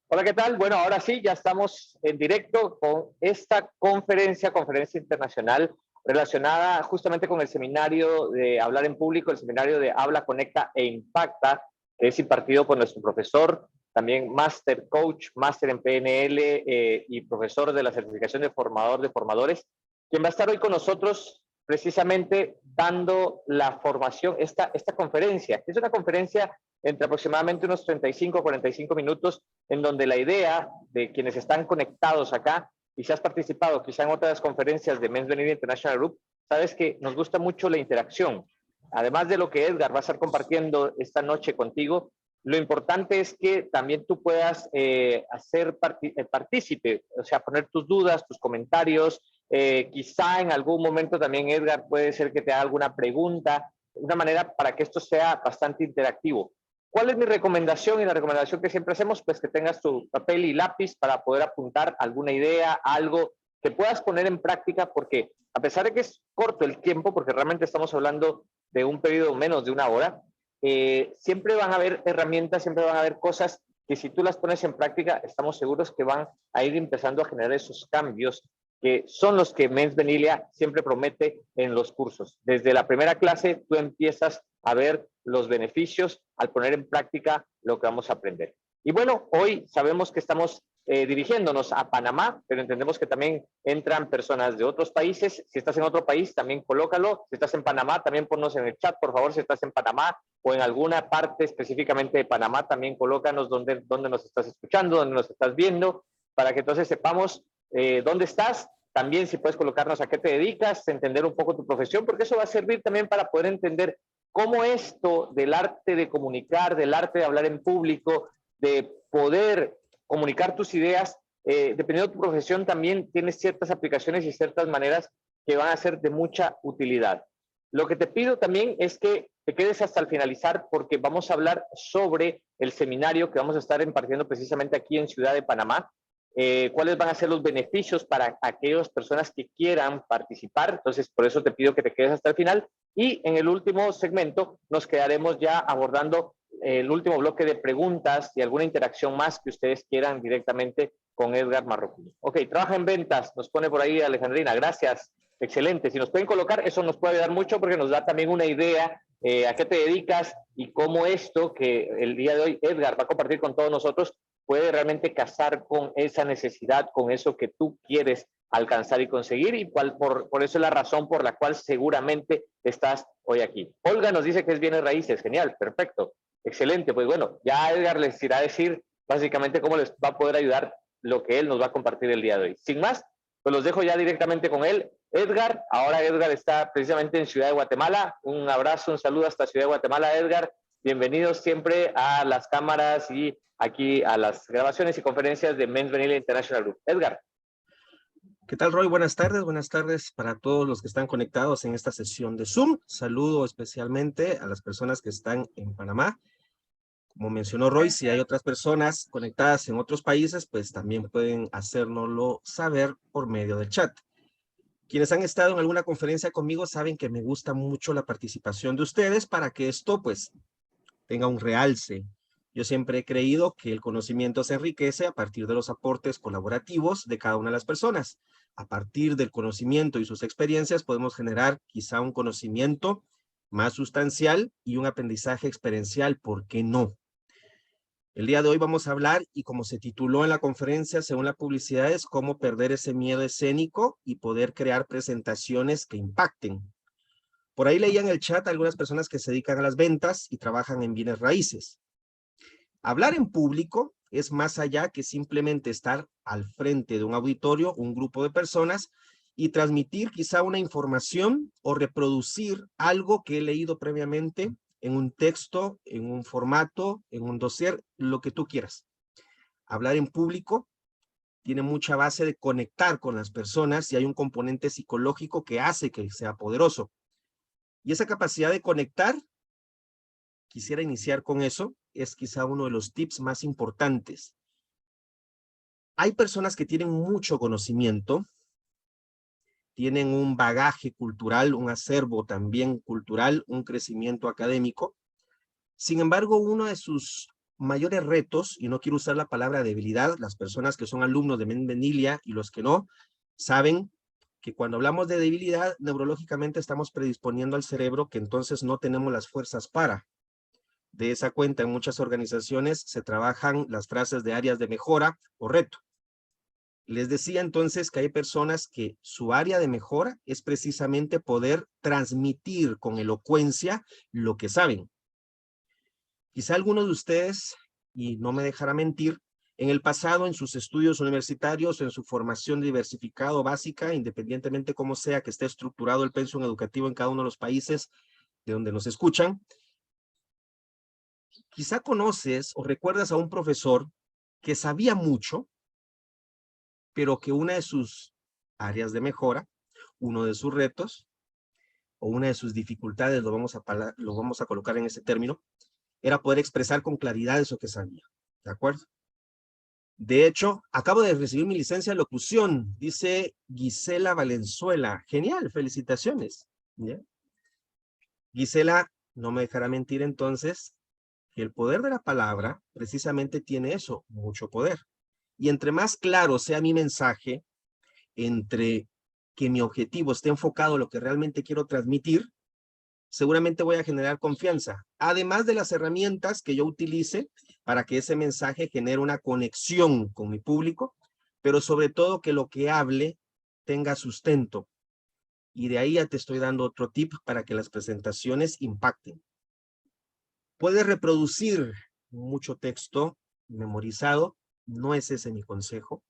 Hola, ¿qué tal? Bueno, ahora sí, ya estamos en directo con esta conferencia internacional relacionada justamente con el seminario de hablar en público, el seminario de Habla, Conecta e Impacta, que es impartido por nuestro profesor, también Master Coach, Master en PNL y profesor de la certificación de formador de formadores, quien va a estar hoy con nosotros precisamente dando la formación, esta conferencia. Es una conferencia entre aproximadamente unos 35 o 45 minutos, en donde la idea de quienes están conectados acá, y si has participado quizá en otras conferencias de Men's Venir International Group, sabes que nos gusta mucho la interacción. Además de lo que Edgar va a estar compartiendo esta noche contigo, lo importante es que también tú puedas hacer partícipe, o sea, poner tus dudas, tus comentarios. Quizá en algún momento también Edgar puede ser que te haga alguna pregunta, de una manera para que esto sea bastante interactivo. ¿Cuál es mi recomendación? Y la recomendación que siempre hacemos, pues que tengas tu papel y lápiz para poder apuntar alguna idea, algo que puedas poner en práctica, porque a pesar de que es corto el tiempo, porque realmente estamos hablando de un periodo menos de una hora, siempre van a haber herramientas, siempre van a haber cosas que si tú las pones en práctica, estamos seguros que van a ir empezando a generar esos cambios que son los que Men's Venilia siempre promete en los cursos. Desde la primera clase tú empiezas a ver los beneficios al poner en práctica lo que vamos a aprender. Y bueno, hoy sabemos que estamos dirigiéndonos a Panamá, pero entendemos que también entran personas de otros países. Si estás en otro país, también colócalo. Si estás en Panamá, también ponnos en el chat, por favor, si estás en Panamá o en alguna parte específicamente de Panamá, también colócanos dónde nos estás escuchando, dónde nos estás viendo, para que entonces sepamos dónde estás. También si puedes colocarnos a qué te dedicas, entender un poco tu profesión, porque eso va a servir también para poder entender cómo esto del arte de comunicar, del arte de hablar en público, de poder comunicar tus ideas, dependiendo de tu profesión, también tienes ciertas aplicaciones y ciertas maneras que van a ser de mucha utilidad. Lo que te pido también es que te quedes hasta el finalizar, porque vamos a hablar sobre el seminario que vamos a estar impartiendo precisamente aquí en Ciudad de Panamá. Cuáles van a ser los beneficios para aquellas personas que quieran participar. Entonces, por eso te pido que te quedes hasta el final. Y en el último segmento nos quedaremos ya abordando el último bloque de preguntas y alguna interacción más que ustedes quieran directamente con Edgar Marroquín. Ok, trabaja en ventas, nos pone por ahí Alejandrina, gracias, excelente. Si nos pueden colocar, eso nos puede ayudar mucho porque nos da también una idea a qué te dedicas y cómo esto que el día de hoy Edgar va a compartir con todos nosotros puede realmente casar con esa necesidad, con eso que tú quieres alcanzar y conseguir, y por eso es la razón por la cual seguramente estás hoy aquí. Olga nos dice que es bienes raíces, genial, perfecto, excelente, pues bueno, ya Edgar les irá a decir básicamente cómo les va a poder ayudar lo que él nos va a compartir el día de hoy. Sin más, pues los dejo ya directamente con él. Edgar, ahora Edgar está precisamente en Ciudad de Guatemala. Un abrazo, un saludo hasta Ciudad de Guatemala, Edgar. Bienvenidos siempre a las cámaras y aquí a las grabaciones y conferencias de Men's Vanilla International Group. Edgar. ¿Qué tal, Roy? Buenas tardes para todos los que están conectados en esta sesión de Zoom. Saludo especialmente a las personas que están en Panamá. Como mencionó Roy, si hay otras personas conectadas en otros países, pues también pueden hacérnoslo saber por medio del chat. Quienes han estado en alguna conferencia conmigo saben que me gusta mucho la participación de ustedes para que esto, pues, tenga un realce. Yo siempre he creído que el conocimiento se enriquece a partir de los aportes colaborativos de cada una de las personas. A partir del conocimiento y sus experiencias podemos generar quizá un conocimiento más sustancial y un aprendizaje experiencial, ¿por qué no? El día de hoy vamos a hablar, y como se tituló en la conferencia, según la publicidad, es cómo perder ese miedo escénico y poder crear presentaciones que impacten. Por ahí leía en el chat algunas personas que se dedican a las ventas y trabajan en bienes raíces. Hablar en público es más allá que simplemente estar al frente de un auditorio, un grupo de personas, y transmitir quizá una información o reproducir algo que he leído previamente en un texto, en un formato, en un dossier, lo que tú quieras. Hablar en público tiene mucha base de conectar con las personas y hay un componente psicológico que hace que sea poderoso. Y esa capacidad de conectar, quisiera iniciar con eso, es quizá uno de los tips más importantes. Hay personas que tienen mucho conocimiento, tienen un bagaje cultural, un acervo también cultural, un crecimiento académico. Sin embargo, uno de sus mayores retos, y no quiero usar la palabra debilidad, las personas que son alumnos de Mendelilia y los que no, saben que cuando hablamos de debilidad, neurológicamente estamos predisponiendo al cerebro que entonces no tenemos las fuerzas para. De esa cuenta, en muchas organizaciones se trabajan las frases de áreas de mejora o reto. Les decía entonces que hay personas que su área de mejora es precisamente poder transmitir con elocuencia lo que saben. Quizá alguno de ustedes, y no me dejará mentir, en el pasado, en sus estudios universitarios, en su formación diversificada o básica, independientemente cómo sea que esté estructurado el pensum educativo en cada uno de los países de donde nos escuchan, quizá conoces o recuerdas a un profesor que sabía mucho, pero que una de sus áreas de mejora, uno de sus retos, o una de sus dificultades, lo vamos a colocar en ese término, era poder expresar con claridad eso que sabía. ¿De acuerdo? De hecho, acabo de recibir mi licencia de locución, dice Gisela Valenzuela. Genial, felicitaciones. ¿Ya? Gisela, no me dejará mentir entonces, que el poder de la palabra precisamente tiene eso, mucho poder. Y entre más claro sea mi mensaje, entre que mi objetivo esté enfocado a lo que realmente quiero transmitir, seguramente voy a generar confianza. Además de las herramientas que yo utilice para que ese mensaje genere una conexión con mi público, pero sobre todo que lo que hable tenga sustento. Y de ahí ya te estoy dando otro tip para que las presentaciones impacten. Puedes reproducir mucho texto memorizado, no es ese mi consejo.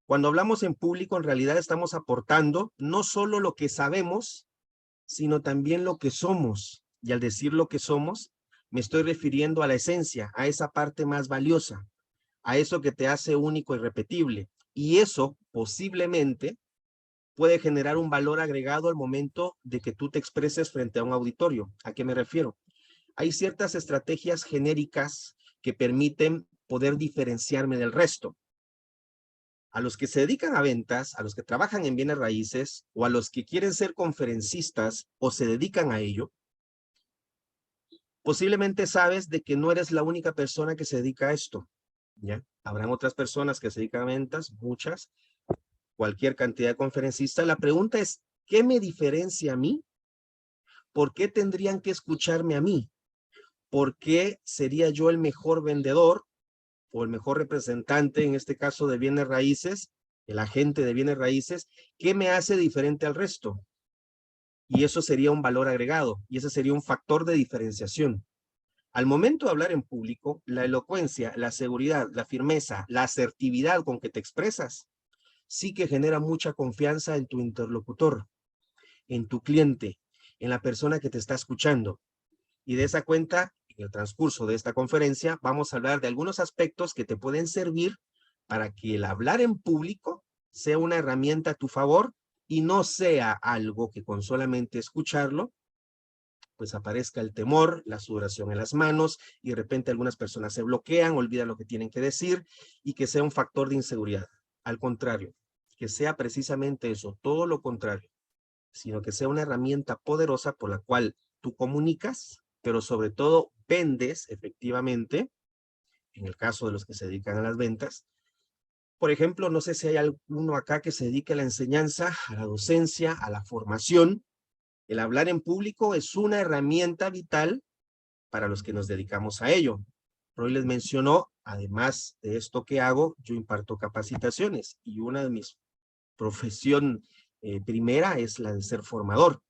Cuando hablamos en público, en realidad estamos aportando no solo lo que sabemos, sino también lo que somos. Y al decir lo que somos, me estoy refiriendo a la esencia, a esa parte más valiosa, a eso que te hace único y repetible. Y eso posiblemente puede generar un valor agregado al momento de que tú te expreses frente a un auditorio. ¿A qué me refiero? Hay ciertas estrategias genéricas que permiten poder diferenciarme del resto. A los que se dedican a ventas, a los que trabajan en bienes raíces o a los que quieren ser conferencistas o se dedican a ello, posiblemente sabes de que no eres la única persona que se dedica a esto. ¿Ya? Habrán otras personas que se dedican a ventas, muchas, cualquier cantidad de conferencistas. La pregunta es, ¿qué me diferencia a mí? ¿Por qué tendrían que escucharme a mí? ¿Por qué sería yo el mejor vendedor o el mejor representante, en este caso de bienes raíces, el agente de bienes raíces? ¿Qué me hace diferente al resto? Y eso sería un valor agregado, y ese sería un factor de diferenciación. Al momento de hablar en público, la elocuencia, la seguridad, la firmeza, la asertividad con que te expresas, sí que genera mucha confianza en tu interlocutor, en tu cliente, en la persona que te está escuchando. Y de esa cuenta, en el transcurso de esta conferencia, vamos a hablar de algunos aspectos que te pueden servir para que el hablar en público sea una herramienta a tu favor y no sea algo que con solamente escucharlo, pues aparezca el temor, la sudoración en las manos y de repente algunas personas se bloquean, olvidan lo que tienen que decir y que sea un factor de inseguridad. Al contrario, que sea precisamente eso, todo lo contrario, sino que sea una herramienta poderosa por la cual tú comunicas, pero sobre todo vendes efectivamente, en el caso de los que se dedican a las ventas. Por ejemplo, no sé si hay alguno acá que se dedique a la enseñanza, a la docencia, a la formación. El hablar en público es una herramienta vital para los que nos dedicamos a ello. Roy les mencionó, además de esto que hago, yo imparto capacitaciones y una de mis profesión primera es la de ser formador.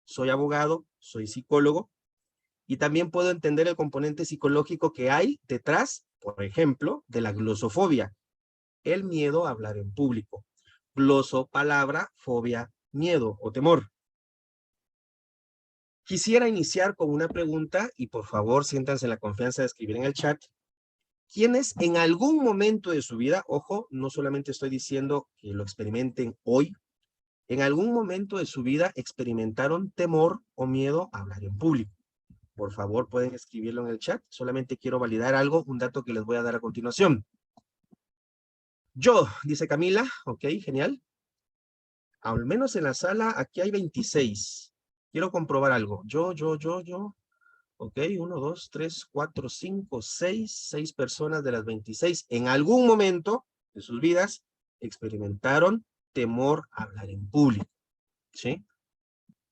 Soy abogado, soy psicólogo y también puedo entender el componente psicológico que hay detrás, por ejemplo, de la glosofobia, el miedo a hablar en público. Gloso, palabra, fobia, miedo o temor. Quisiera iniciar con una pregunta y por favor siéntanse en la confianza de escribir en el chat. ¿Quiénes en algún momento de su vida, ojo, no solamente estoy diciendo que lo experimenten hoy, en algún momento de su vida experimentaron temor o miedo a hablar en público? Por favor, pueden escribirlo en el chat. Solamente quiero validar algo, un dato que les voy a dar a continuación. Yo, dice Camila, ok, genial. Al menos en la sala, aquí hay 26. Quiero comprobar algo. Yo. Ok, 1, 2, 3, 4, 5, 6 personas de las 26 en algún momento de sus vidas experimentaron temor a hablar en público. ¿Sí?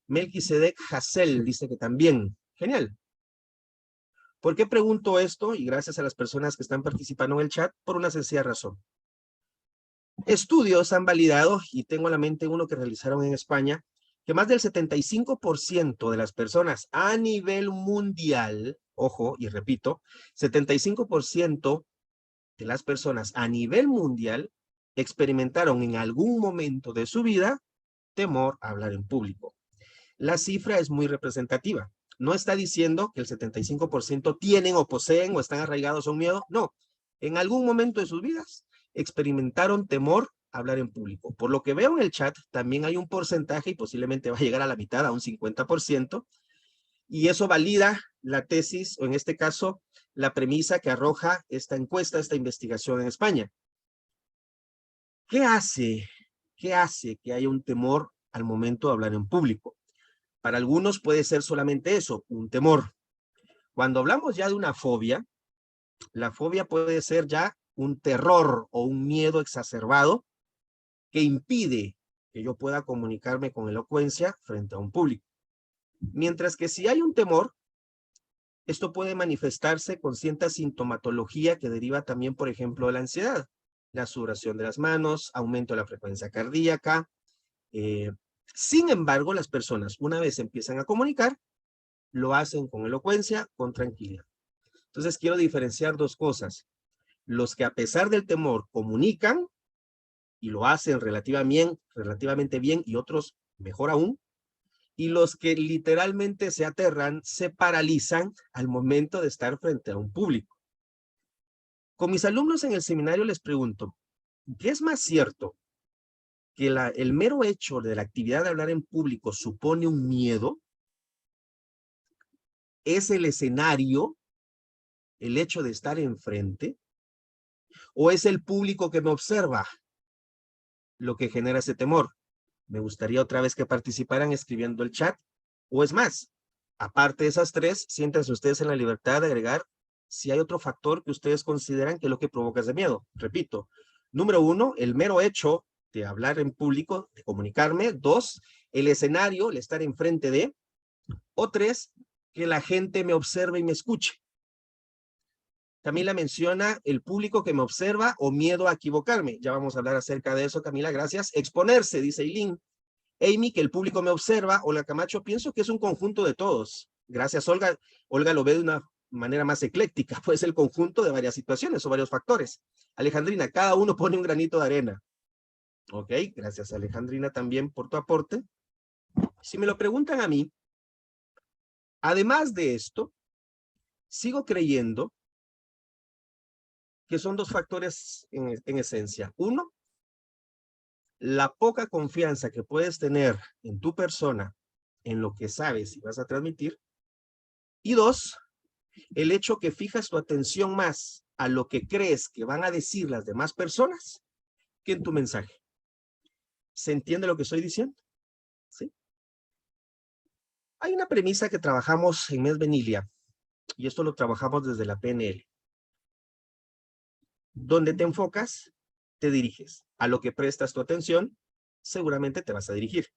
Melquisedec Hassel dice que también. Genial. ¿Por qué pregunto esto? Y gracias a las personas que están participando en el chat, por una sencilla razón. Estudios han validado, y tengo a la mente uno que realizaron en España, que más del 75% de las personas a nivel mundial, ojo, y repito, 75% de las personas a nivel mundial experimentaron en algún momento de su vida temor a hablar en público. La cifra es muy representativa. No está diciendo que el 75% tienen o poseen o están arraigados a un miedo. No, en algún momento de sus vidas experimentaron temor a hablar en público. Por lo que veo en el chat, también hay un porcentaje y posiblemente va a llegar a la mitad, a un 50%, y eso valida la tesis, o en este caso, la premisa que arroja esta encuesta, esta investigación en España. ¿Qué hace que haya un temor al momento de hablar en público? Para algunos puede ser solamente eso, un temor. Cuando hablamos ya de una fobia, la fobia puede ser ya un terror o un miedo exacerbado que impide que yo pueda comunicarme con elocuencia frente a un público. Mientras que si hay un temor, esto puede manifestarse con cierta sintomatología que deriva también, por ejemplo, de la ansiedad. La sudoración de las manos, aumento de la frecuencia cardíaca. Sin embargo, las personas, una vez empiezan a comunicar, lo hacen con elocuencia, con tranquilidad. Entonces, quiero diferenciar dos cosas. Los que a pesar del temor comunican y lo hacen relativamente bien y otros mejor aún, y los que literalmente se aterran, se paralizan al momento de estar frente a un público. Con mis alumnos en el seminario les pregunto, ¿qué es más cierto? ¿Que el mero hecho de la actividad de hablar en público supone un miedo? ¿Es el escenario el hecho de estar enfrente? ¿O es el público que me observa lo que genera ese temor? Me gustaría otra vez que participaran escribiendo el chat. O es más, aparte de esas tres, siéntanse ustedes en la libertad de agregar si hay otro factor que ustedes consideran que es lo que provoca ese miedo. Repito, número 1, el mero hecho de hablar en público, de comunicarme. 2, el escenario, el estar enfrente de. O 3, que la gente me observe y me escuche. Camila menciona el público que me observa o miedo a equivocarme. Ya vamos a hablar acerca de eso, Camila, gracias. Exponerse, dice Eileen. Amy, que el público me observa. Olga Camacho, pienso que es un conjunto de todos. Gracias, Olga. Olga lo ve de una manera más ecléctica, puede ser el conjunto de varias situaciones o varios factores. Alejandrina, cada uno pone un granito de arena. Ok, gracias Alejandrina también por tu aporte. Si me lo preguntan a mí, además de esto, sigo creyendo que son dos factores en esencia. Uno, la poca confianza que puedes tener en tu persona, en lo que sabes y vas a transmitir. Y dos, el hecho que fijas tu atención más a lo que crees que van a decir las demás personas que en tu mensaje. ¿Se entiende lo que estoy diciendo? ¿Sí? Hay una premisa que trabajamos en Mes Venilia, y esto lo trabajamos desde la PNL. Donde te enfocas, te diriges. A lo que prestas tu atención, seguramente te vas a dirigir.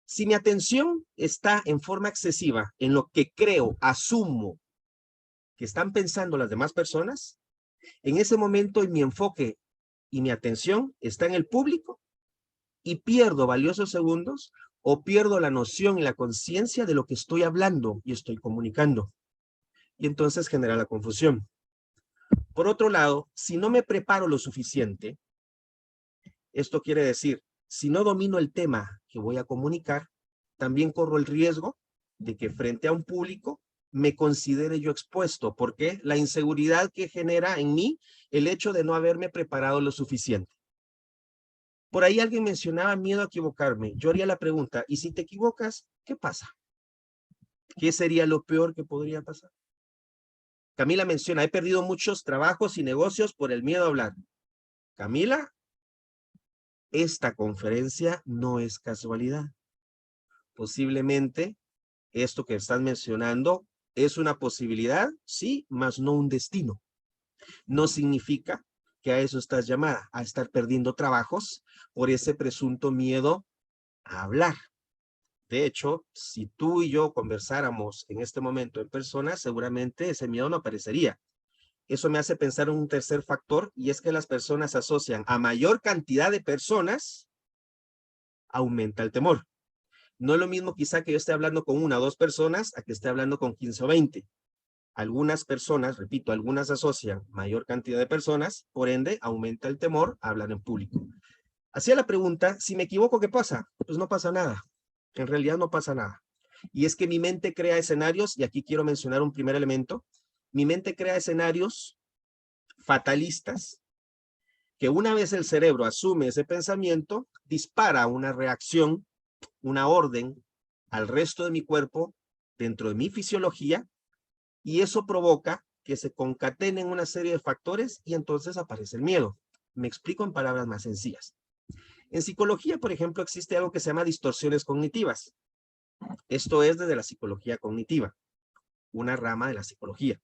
Si mi atención está en forma excesiva en lo que creo, asumo que están pensando las demás personas, en ese momento mi enfoque y mi atención está en el público y pierdo valiosos segundos o pierdo la noción y la conciencia de lo que estoy hablando y estoy comunicando. Y entonces genera la confusión. Por otro lado, si no me preparo lo suficiente, esto quiere decir, si no domino el tema que voy a comunicar, también corro el riesgo de que frente a un público me considere yo expuesto, porque la inseguridad que genera en mí el hecho de no haberme preparado lo suficiente. Por ahí alguien mencionaba miedo a equivocarme. Yo haría la pregunta, ¿y si te equivocas, qué pasa? ¿Qué sería lo peor que podría pasar? Camila menciona, he perdido muchos trabajos y negocios por el miedo a hablar. Camila, esta conferencia no es casualidad. Posiblemente esto que estás mencionando Es una posibilidad, sí, mas no un destino. No significa que a eso estás llamada, a estar perdiendo trabajos por ese presunto miedo a hablar. De hecho, si tú y yo conversáramos en este momento en persona, seguramente ese miedo no aparecería. Eso me hace pensar en un tercer factor, y es que las personas asocian a mayor cantidad de personas, aumenta el temor. No es lo mismo quizá que yo esté hablando con una o dos personas a que esté hablando con 15 o 20. Algunas personas, repito, algunas asocian mayor cantidad de personas, por ende aumenta el temor a hablar en público. Hacía la pregunta, si me equivoco, ¿qué pasa? Pues no pasa nada. En realidad no pasa nada. Y es que mi mente crea escenarios, y aquí quiero mencionar un primer elemento. Mi mente crea escenarios fatalistas que una vez el cerebro asume ese pensamiento, dispara una reacción, una orden al resto de mi cuerpo, dentro de mi fisiología, y eso provoca que se concatenen una serie de factores y entonces aparece el miedo. Me explico en palabras más sencillas. En psicología, por ejemplo, existe algo que se llama distorsiones cognitivas. Esto es desde la psicología cognitiva, una rama de la psicología,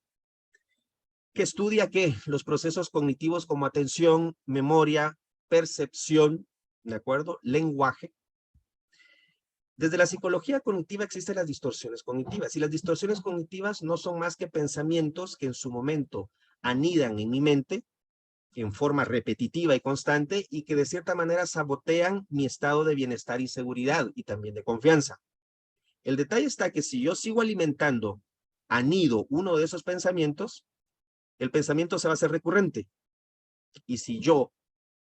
que estudia ¿qué? Los procesos cognitivos como atención, memoria, percepción, ¿de acuerdo? Lenguaje. Desde la psicología cognitiva existen las distorsiones cognitivas, y las distorsiones cognitivas no son más que pensamientos que en su momento anidan en mi mente en forma repetitiva y constante, y que de cierta manera sabotean mi estado de bienestar y seguridad, y también de confianza. El detalle está que si yo sigo alimentando, anido uno de esos pensamientos, el pensamiento se va a hacer recurrente. Y si yo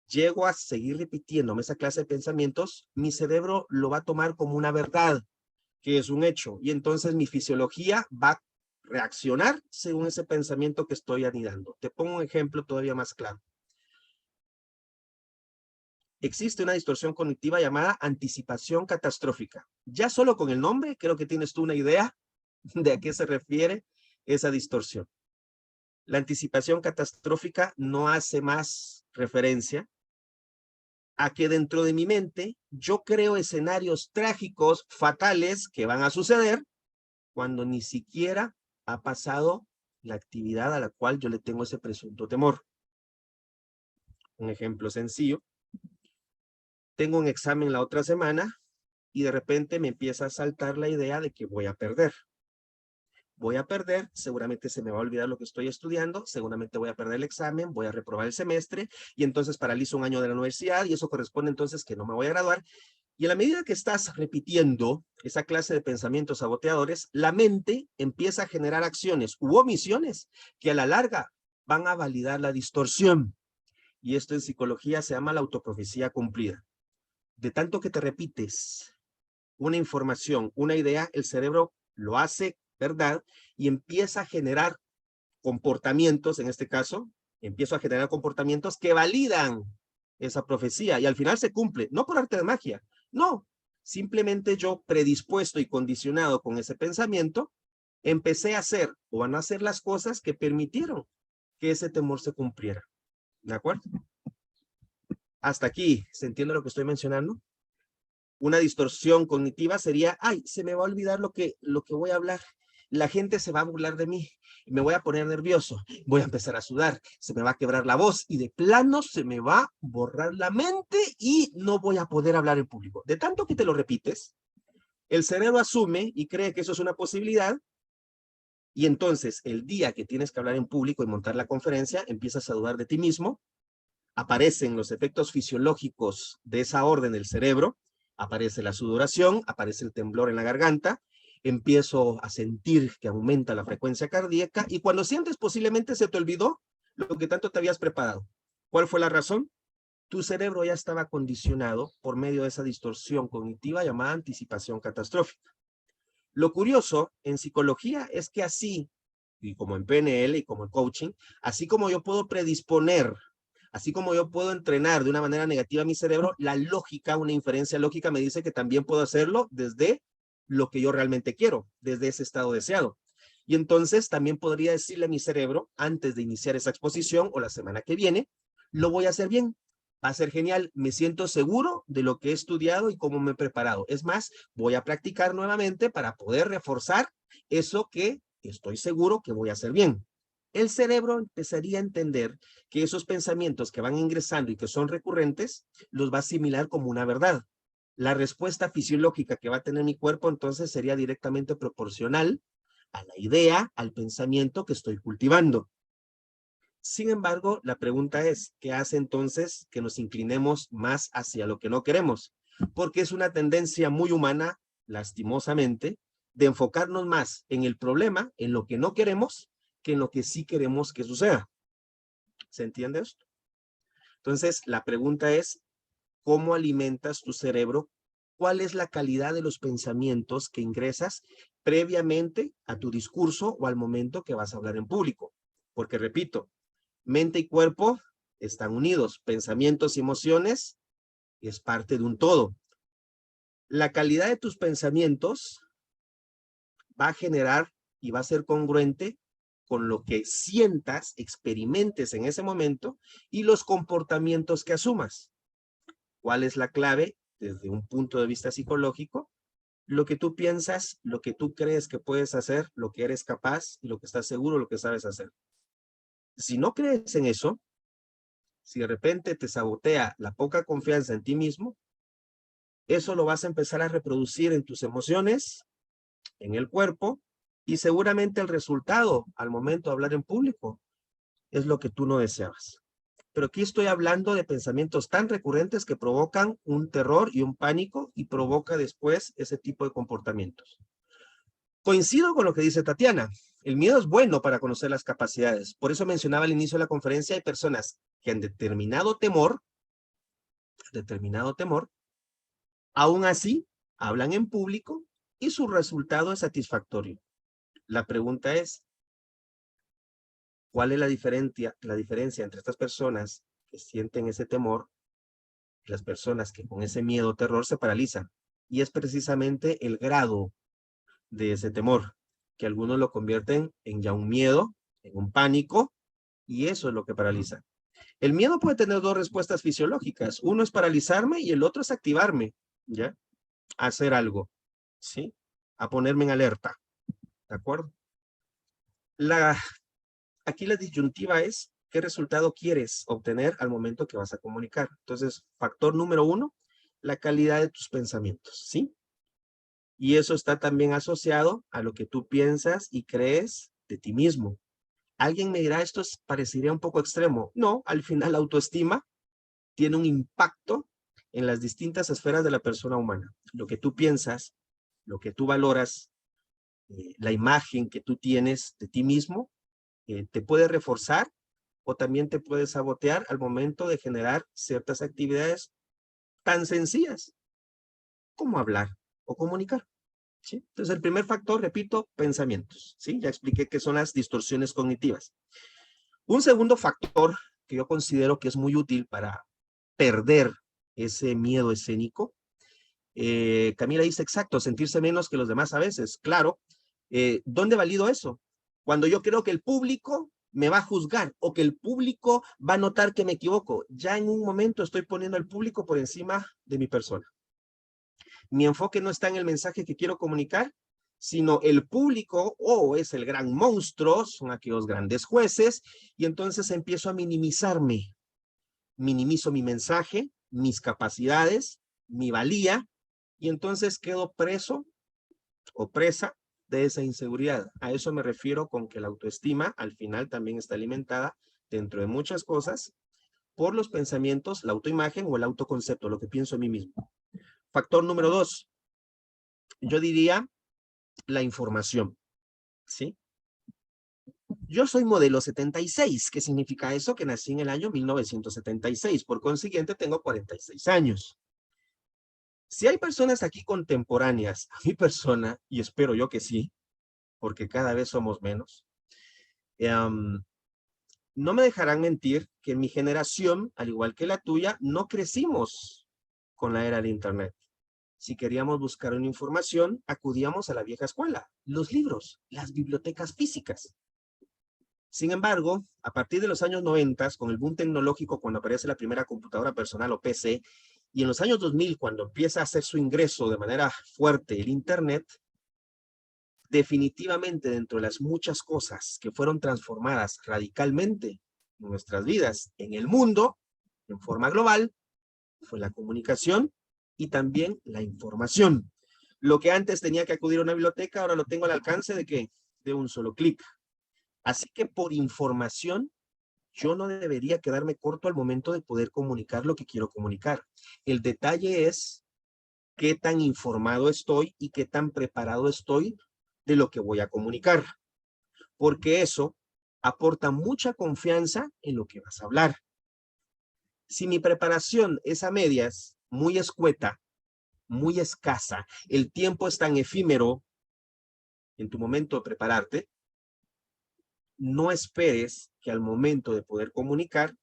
llego a seguir repitiéndome esa clase de pensamientos, mi cerebro lo va a tomar como una verdad, que es un hecho. Y entonces mi fisiología va a reaccionar según ese pensamiento que estoy anidando. Te pongo un ejemplo todavía más claro. Existe una distorsión cognitiva llamada anticipación catastrófica. Ya solo con el nombre creo que tienes tú una idea de a qué se refiere esa distorsión. La anticipación catastrófica no hace más referencia a que dentro de mi mente yo creo escenarios trágicos, fatales, que van a suceder cuando ni siquiera ha pasado la actividad a la cual yo le tengo ese presunto temor. Un ejemplo sencillo. Tengo un examen la otra semana y de repente me empieza a saltar la idea de que voy a perder. Voy a perder, seguramente se me va a olvidar lo que estoy estudiando, seguramente voy a perder el examen, voy a reprobar el semestre, y entonces paralizo un año de la universidad, y eso corresponde entonces que no me voy a graduar. Y a la medida que estás repitiendo esa clase de pensamientos saboteadores, la mente empieza a generar acciones u omisiones que a la larga van a validar la distorsión. Y esto en psicología se llama la autoprofecía cumplida. De tanto que te repites una información, una idea, el cerebro lo hace verdad y empieza a generar comportamientos, en este caso, empiezo a generar comportamientos que validan esa profecía, y al final se cumple, no por arte de magia, no, simplemente yo predispuesto y condicionado con ese pensamiento, empecé a hacer o a no hacer las cosas que permitieron que ese temor se cumpliera. ¿De acuerdo? Hasta aquí, ¿se entiende lo que estoy mencionando? Una distorsión cognitiva sería, ay, se me va a olvidar lo que voy a hablar. La gente se va a burlar de mí, me voy a poner nervioso, voy a empezar a sudar, se me va a quebrar la voz y de plano se me va a borrar la mente y no voy a poder hablar en público. De tanto que te lo repites, el cerebro asume y cree que eso es una posibilidad, y entonces el día que tienes que hablar en público y montar la conferencia, empiezas a dudar de ti mismo, aparecen los efectos fisiológicos de esa orden del cerebro, aparece la sudoración, aparece el temblor en la garganta, empiezo a sentir que aumenta la frecuencia cardíaca, y cuando sientes posiblemente se te olvidó lo que tanto te habías preparado. ¿Cuál fue la razón? Tu cerebro ya estaba condicionado por medio de esa distorsión cognitiva llamada anticipación catastrófica. Lo curioso en psicología es que así, y como en PNL y como en coaching, así como yo puedo predisponer, así como yo puedo entrenar de una manera negativa a mi cerebro, la lógica, una inferencia lógica me dice que también puedo hacerlo desde lo que yo realmente quiero, desde ese estado deseado. Y entonces también podría decirle a mi cerebro, antes de iniciar esa exposición o la semana que viene, lo voy a hacer bien, va a ser genial, me siento seguro de lo que he estudiado y cómo me he preparado. Es más, voy a practicar nuevamente para poder reforzar eso que estoy seguro que voy a hacer bien. El cerebro empezaría a entender que esos pensamientos que van ingresando y que son recurrentes, los va a asimilar como una verdad. La respuesta fisiológica que va a tener mi cuerpo entonces sería directamente proporcional a la idea, al pensamiento que estoy cultivando. Sin embargo, la pregunta es, ¿qué hace entonces que nos inclinemos más hacia lo que no queremos? Porque es una tendencia muy humana, lastimosamente, de enfocarnos más en el problema, en lo que no queremos, que en lo que sí queremos que suceda. ¿Se entiende esto? Entonces, la pregunta es, ¿cómo alimentas tu cerebro? ¿Cuál es la calidad de los pensamientos que ingresas previamente a tu discurso o al momento que vas a hablar en público? Porque repito, mente y cuerpo están unidos. Pensamientos y emociones es parte de un todo. La calidad de tus pensamientos va a generar y va a ser congruente con lo que sientas, experimentes en ese momento y los comportamientos que asumas. ¿Cuál es la clave desde un punto de vista psicológico? Lo que tú piensas, lo que tú crees que puedes hacer, lo que eres capaz y lo que estás seguro, lo que sabes hacer. Si no crees en eso, si de repente te sabotea la poca confianza en ti mismo, eso lo vas a empezar a reproducir en tus emociones, en el cuerpo, y seguramente el resultado al momento de hablar en público es lo que tú no deseabas. Pero aquí estoy hablando de pensamientos tan recurrentes que provocan un terror y un pánico y provoca después ese tipo de comportamientos. Coincido con lo que dice Tatiana. El miedo es bueno para conocer las capacidades. Por eso mencionaba al inicio de la conferencia, hay personas que han determinado temor, aún así hablan en público y su resultado es satisfactorio. La pregunta es, ¿cuál es la diferencia entre estas personas que sienten ese temor y las personas que con ese miedo o terror se paralizan? Y es precisamente el grado de ese temor, que algunos lo convierten en ya un miedo, en un pánico, y eso es lo que paraliza. El miedo puede tener dos respuestas fisiológicas. Uno es paralizarme y el otro es activarme, ¿ya? A hacer algo, ¿sí? A ponerme en alerta, ¿de acuerdo? Aquí la disyuntiva es qué resultado quieres obtener al momento que vas a comunicar. Entonces, factor número 1, la calidad de tus pensamientos, ¿sí? Y eso está también asociado a lo que tú piensas y crees de ti mismo. Alguien me dirá, esto parecería un poco extremo. No, al final la autoestima tiene un impacto en las distintas esferas de la persona humana. Lo que tú piensas, lo que tú valoras, la imagen que tú tienes de ti mismo, te puede reforzar o también te puede sabotear al momento de generar ciertas actividades tan sencillas como hablar o comunicar. ¿Sí? Entonces, el primer factor, repito, pensamientos. ¿Sí? Ya expliqué qué son las distorsiones cognitivas. Un segundo factor que yo considero que es muy útil para perder ese miedo escénico, Camila dice, exacto, sentirse menos que los demás a veces. Claro, ¿dónde valido eso? Cuando yo creo que el público me va a juzgar o que el público va a notar que me equivoco. Ya en un momento estoy poniendo al público por encima de mi persona. Mi enfoque no está en el mensaje que quiero comunicar, sino el público, es el gran monstruo, son aquellos grandes jueces, y entonces empiezo a minimizarme. Minimizo mi mensaje, mis capacidades, mi valía, y entonces quedo preso o presa de esa inseguridad. A eso me refiero con que la autoestima al final también está alimentada dentro de muchas cosas por los pensamientos, la autoimagen o el autoconcepto, lo que pienso en mí mismo. Factor número 2, yo diría la información, ¿sí? Yo soy modelo 76. ¿Qué significa eso? Que nací en el año 1976. Por consiguiente, tengo 46 años. Si hay personas aquí contemporáneas a mi persona, y espero yo que sí, porque cada vez somos menos, no me dejarán mentir que en mi generación, al igual que la tuya, no crecimos con la era de Internet. Si queríamos buscar una información, acudíamos a la vieja escuela, los libros, las bibliotecas físicas. Sin embargo, a partir de los años 90, con el boom tecnológico, cuando aparece la primera computadora personal o PC, y en los años 2000, cuando empieza a hacer su ingreso de manera fuerte el Internet, definitivamente dentro de las muchas cosas que fueron transformadas radicalmente en nuestras vidas, en el mundo, en forma global, fue la comunicación y también la información. Lo que antes tenía que acudir a una biblioteca, ahora lo tengo al alcance de ¿qué? De un solo clic. Así que por información, yo no debería quedarme corto al momento de poder comunicar lo que quiero comunicar. El detalle es qué tan informado estoy y qué tan preparado estoy de lo que voy a comunicar, porque eso aporta mucha confianza en lo que vas a hablar. Si mi preparación es a medias, muy escueta, muy escasa, el tiempo es tan efímero en tu momento de prepararte, no esperes que al momento de poder comunicar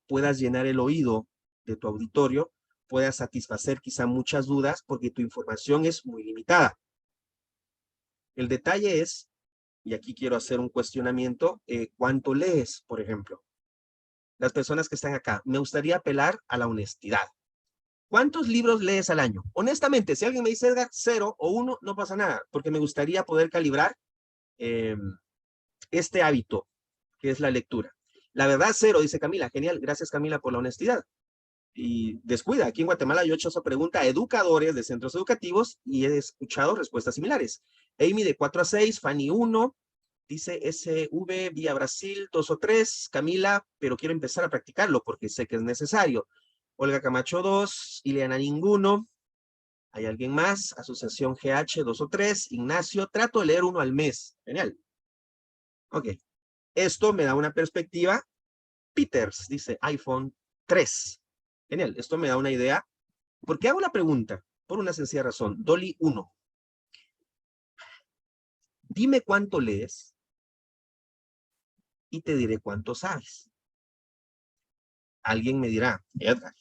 puedas llenar el oído de tu auditorio, puedas satisfacer quizá muchas dudas porque tu información es muy limitada. El detalle es, y aquí quiero hacer un cuestionamiento, ¿cuánto lees, por ejemplo? Las personas que están acá, me gustaría apelar a la honestidad. ¿Cuántos libros lees al año? Honestamente, si alguien me dice, Edgar, 0 o 1, no pasa nada, porque me gustaría poder calibrar este hábito, que es la lectura. La verdad, 0, dice Camila. Genial, gracias Camila por la honestidad. Y descuida, aquí en Guatemala yo he hecho esa pregunta a educadores de centros educativos y he escuchado respuestas similares. Amy de 4 a 6, Fanny 1, dice SV vía Brasil 2 o 3, Camila, pero quiero empezar a practicarlo porque sé que es necesario. Olga Camacho 2, Ileana ninguno. ¿Hay alguien más? Asociación GH 2 o 3, Ignacio, trato de leer 1 al mes. Genial. Ok. Esto me da una perspectiva. Peters dice iPhone 3. Genial. Esto me da una idea. ¿Por qué hago la pregunta? Por una sencilla razón. Dolly 1. Dime cuánto lees y te diré cuánto sabes. Alguien me dirá, Edgar,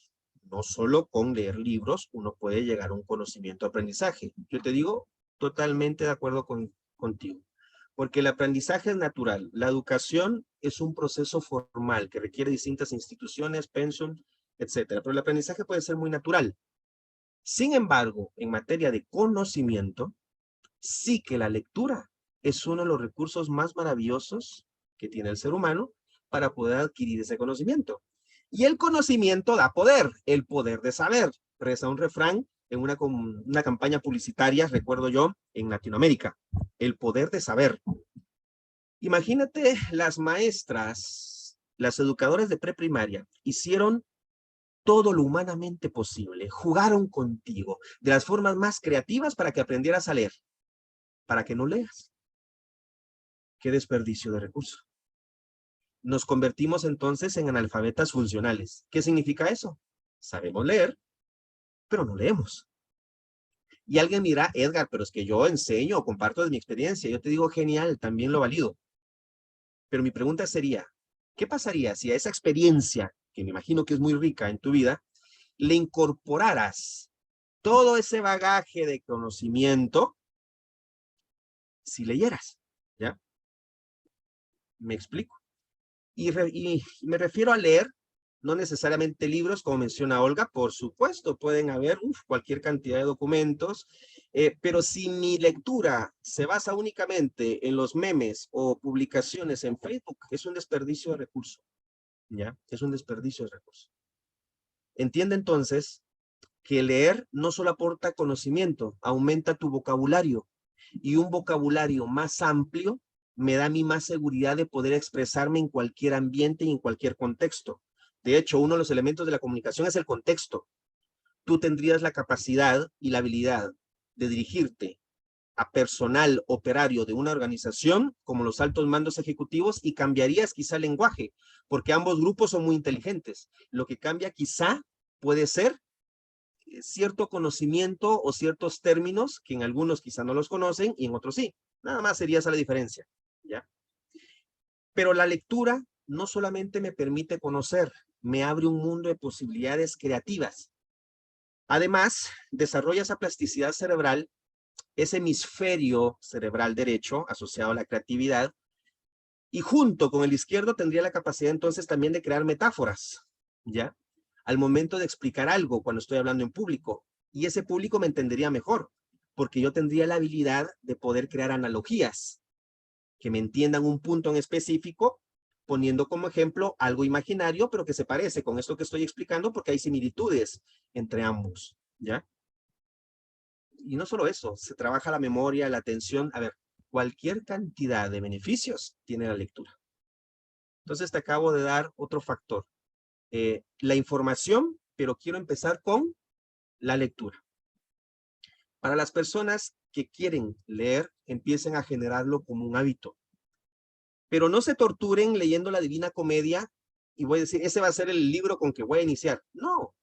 no solo con leer libros uno puede llegar a un conocimiento, aprendizaje. Yo te digo, totalmente de acuerdo contigo. Porque el aprendizaje es natural. La educación es un proceso formal que requiere distintas instituciones, pensión, etcétera. Pero el aprendizaje puede ser muy natural. Sin embargo, en materia de conocimiento, sí que la lectura es uno de los recursos más maravillosos que tiene el ser humano para poder adquirir ese conocimiento. Y el conocimiento da poder, el poder de saber. Reza un refrán en una campaña publicitaria, recuerdo yo, en Latinoamérica. El poder de saber. Imagínate las maestras, las educadoras de preprimaria, hicieron todo lo humanamente posible, jugaron contigo de las formas más creativas para que aprendieras a leer, para que no leas. Qué desperdicio de recursos. Nos convertimos entonces en analfabetas funcionales. ¿Qué significa eso? Sabemos leer, pero no leemos. Y alguien dirá, Edgar, pero es que yo enseño o comparto de mi experiencia. Yo te digo, genial, también lo valido. Pero mi pregunta sería, ¿qué pasaría si a esa experiencia, que me imagino que es muy rica en tu vida, le incorporaras todo ese bagaje de conocimiento si leyeras? ¿Ya? ¿Me explico? Y me refiero a leer, no necesariamente libros, como menciona Olga, por supuesto, pueden haber cualquier cantidad de documentos, pero si mi lectura se basa únicamente en los memes o publicaciones en Facebook, es un desperdicio de recursos, ¿ya? Es un desperdicio de recursos. Entiende entonces que leer no solo aporta conocimiento, aumenta tu vocabulario, y un vocabulario más amplio me da a mí más seguridad de poder expresarme en cualquier ambiente y en cualquier contexto. De hecho, uno de los elementos de la comunicación es el contexto. Tú tendrías la capacidad y la habilidad de dirigirte a personal operario de una organización como los altos mandos ejecutivos y cambiarías quizá el lenguaje, porque ambos grupos son muy inteligentes. Lo que cambia quizá puede ser cierto conocimiento o ciertos términos que en algunos quizá no los conocen y en otros sí. Nada más sería esa la diferencia, ¿ya? Pero la lectura no solamente me permite conocer, me abre un mundo de posibilidades creativas. Además, desarrolla esa plasticidad cerebral, ese hemisferio cerebral derecho asociado a la creatividad, y junto con el izquierdo tendría la capacidad entonces también de crear metáforas, ¿ya? Al momento de explicar algo cuando estoy hablando en público, y ese público me entendería mejor, porque yo tendría la habilidad de poder crear analogías que me entiendan un punto en específico, poniendo como ejemplo algo imaginario, pero que se parece con esto que estoy explicando, porque hay similitudes entre ambos, ¿ya? Y no solo eso, se trabaja la memoria, la atención. A ver, cualquier cantidad de beneficios tiene la lectura. Entonces te acabo de dar otro factor. La información, pero quiero empezar con la lectura. Para las personas que quieren leer, empiecen a generarlo como un hábito. Pero no se torturen leyendo la Divina Comedia y voy a decir, ese va a ser el libro con que voy a iniciar. No,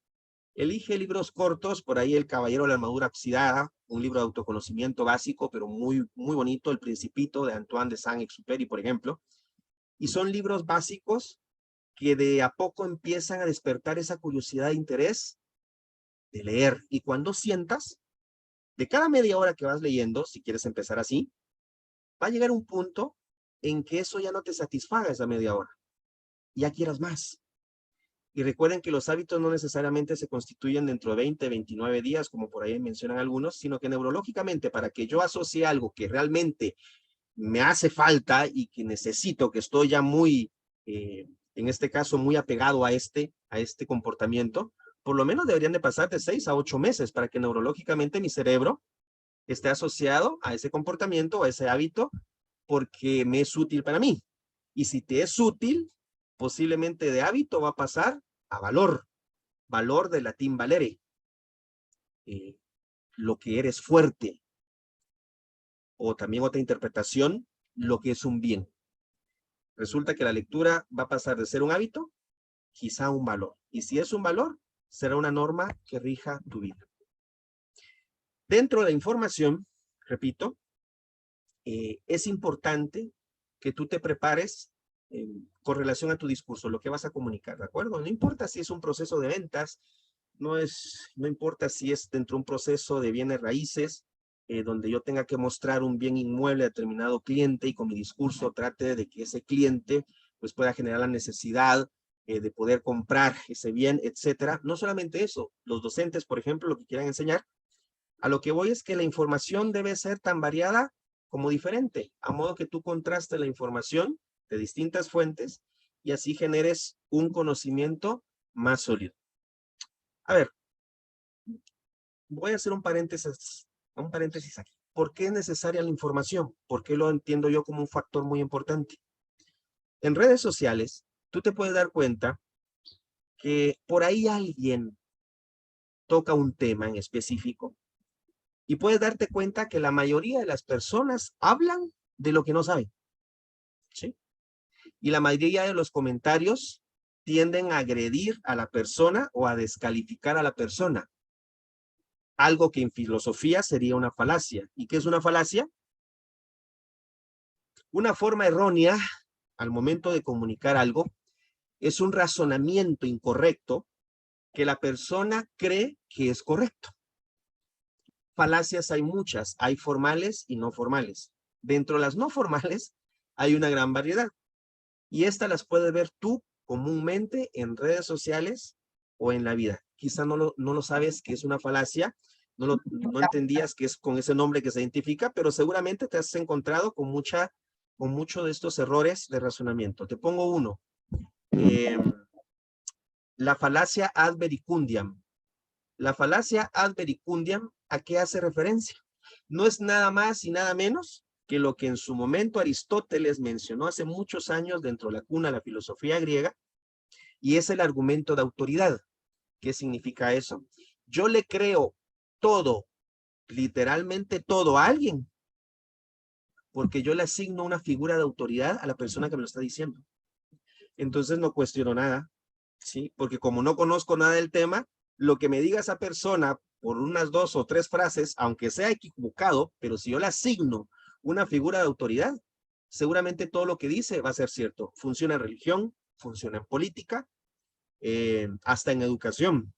elige libros cortos, por ahí El Caballero de la Armadura Oxidada, un libro de autoconocimiento básico, pero muy, muy bonito, El Principito de Antoine de Saint-Exupéry, por ejemplo. Y son libros básicos que de a poco empiezan a despertar esa curiosidad e interés de leer. Y cuando sientas, de cada media hora que vas leyendo, si quieres empezar así, va a llegar un punto en que eso ya no te satisfaga esa media hora. Ya quieras más. Y recuerden que los hábitos no necesariamente se constituyen dentro de 20, 29 días, como por ahí mencionan algunos, sino que neurológicamente, para que yo asocie algo que realmente me hace falta y que necesito, que estoy ya muy, en este caso, muy apegado a este comportamiento, por lo menos deberían de pasar de 6 a 8 meses para que neurológicamente mi cerebro esté asociado a ese comportamiento, a ese hábito, porque me es útil para mí. Y si te es útil, posiblemente de hábito va a pasar a valor, valor de latín valere, lo que eres fuerte, o también otra interpretación, lo que es un bien. Resulta que la lectura va a pasar de ser un hábito, quizá a un valor. Y si es un valor, será una norma que rija tu vida. Dentro de la información, repito, es importante que tú te prepares con relación a tu discurso, lo que vas a comunicar, ¿de acuerdo? No importa si es un proceso de ventas, no importa si es dentro de un proceso de bienes raíces, donde yo tenga que mostrar un bien inmueble a determinado cliente y con mi discurso trate de que ese cliente pues pueda generar la necesidad de poder comprar ese bien, etcétera. No solamente eso, los docentes, por ejemplo, lo que quieran enseñar, a lo que voy es que la información debe ser tan variada como diferente, a modo que tú contrastes la información de distintas fuentes y así generes un conocimiento más sólido. A ver, voy a hacer un paréntesis aquí. ¿Por qué es necesaria la información? ¿Por qué lo entiendo yo como un factor muy importante? En redes sociales, tú te puedes dar cuenta que por ahí alguien toca un tema en específico y puedes darte cuenta que la mayoría de las personas hablan de lo que no saben, ¿sí? Y la mayoría de los comentarios tienden a agredir a la persona o a descalificar a la persona. Algo que en filosofía sería una falacia. ¿Y qué es una falacia? Una forma errónea al momento de comunicar algo es un razonamiento incorrecto que la persona cree que es correcto. Falacias hay muchas, hay formales y no formales. Dentro de las no formales hay una gran variedad y estas las puedes ver tú comúnmente en redes sociales o en la vida. Quizá no lo sabes que es una falacia, no entendías que es con ese nombre que se identifica, pero seguramente te has encontrado con muchos de estos errores de razonamiento. Te pongo uno. La falacia ad vericundiam. La falacia ad vericundiam, ¿a qué hace referencia? No es nada más y nada menos que lo que en su momento Aristóteles mencionó hace muchos años dentro de la cuna de la filosofía griega, y es el argumento de autoridad. ¿Qué significa eso? Yo le creo todo, literalmente todo a alguien, porque yo le asigno una figura de autoridad a la persona que me lo está diciendo. Entonces no cuestiono nada, ¿sí? Porque como no conozco nada del tema, lo que me diga esa persona por unas 2 o 3 frases, aunque sea equivocado, pero si yo le asigno una figura de autoridad, seguramente todo lo que dice va a ser cierto. Funciona en religión, funciona en política, hasta en educación.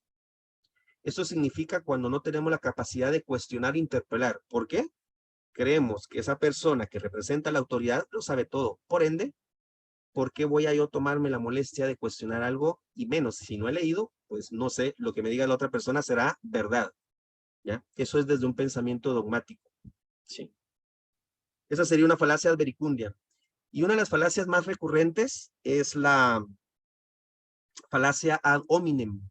Eso significa cuando no tenemos la capacidad de cuestionar e interpelar. ¿Por qué? Creemos que esa persona que representa la autoridad lo sabe todo. Por ende, ¿por qué voy a yo tomarme la molestia de cuestionar algo? Y menos, si no he leído, pues no sé, lo que me diga la otra persona será verdad. ¿ya? Eso es desde un pensamiento dogmático, ¿sí? Esa sería una falacia advericundia. Y una de las falacias más recurrentes es la falacia ad hominem.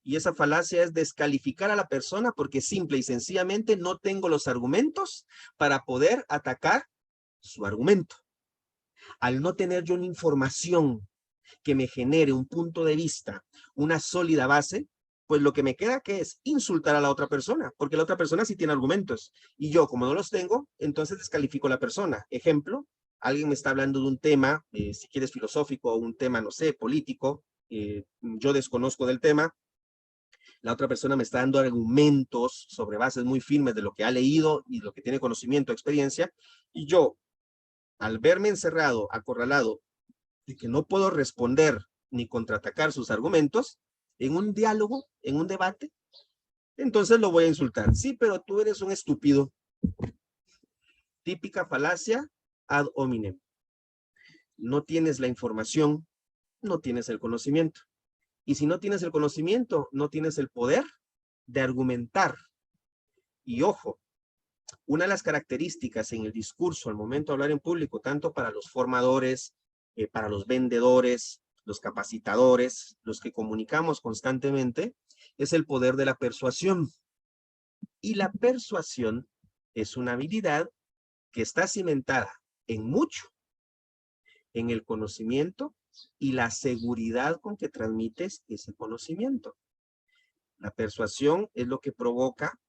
Y esa falacia es descalificar a la persona porque simple y sencillamente no tengo los argumentos para poder atacar su argumento. Al no tener yo una información que me genere un punto de vista, una sólida base, pues lo que me queda que es insultar a la otra persona, porque la otra persona sí tiene argumentos. Y yo, como no los tengo, entonces descalifico a la persona. Ejemplo, alguien me está hablando de un tema, si quieres filosófico, o un tema, no sé, político, yo desconozco del tema, la otra persona me está dando argumentos sobre bases muy firmes de lo que ha leído y lo que tiene conocimiento, experiencia, y yo, al verme encerrado, acorralado, de que no puedo responder ni contraatacar sus argumentos, en un diálogo, en un debate, entonces lo voy a insultar. Sí, pero tú eres un estúpido. Típica falacia ad hominem. No tienes la información, no tienes el conocimiento. Y si no tienes el conocimiento, no tienes el poder de argumentar. Y ojo, una de las características en el discurso al momento de hablar en público, tanto para los formadores, para los vendedores, los capacitadores, los que comunicamos constantemente, es el poder de la persuasión. Y la persuasión es una habilidad que está cimentada en mucho, en el conocimiento y la seguridad con que transmites ese conocimiento. La persuasión es lo que provoca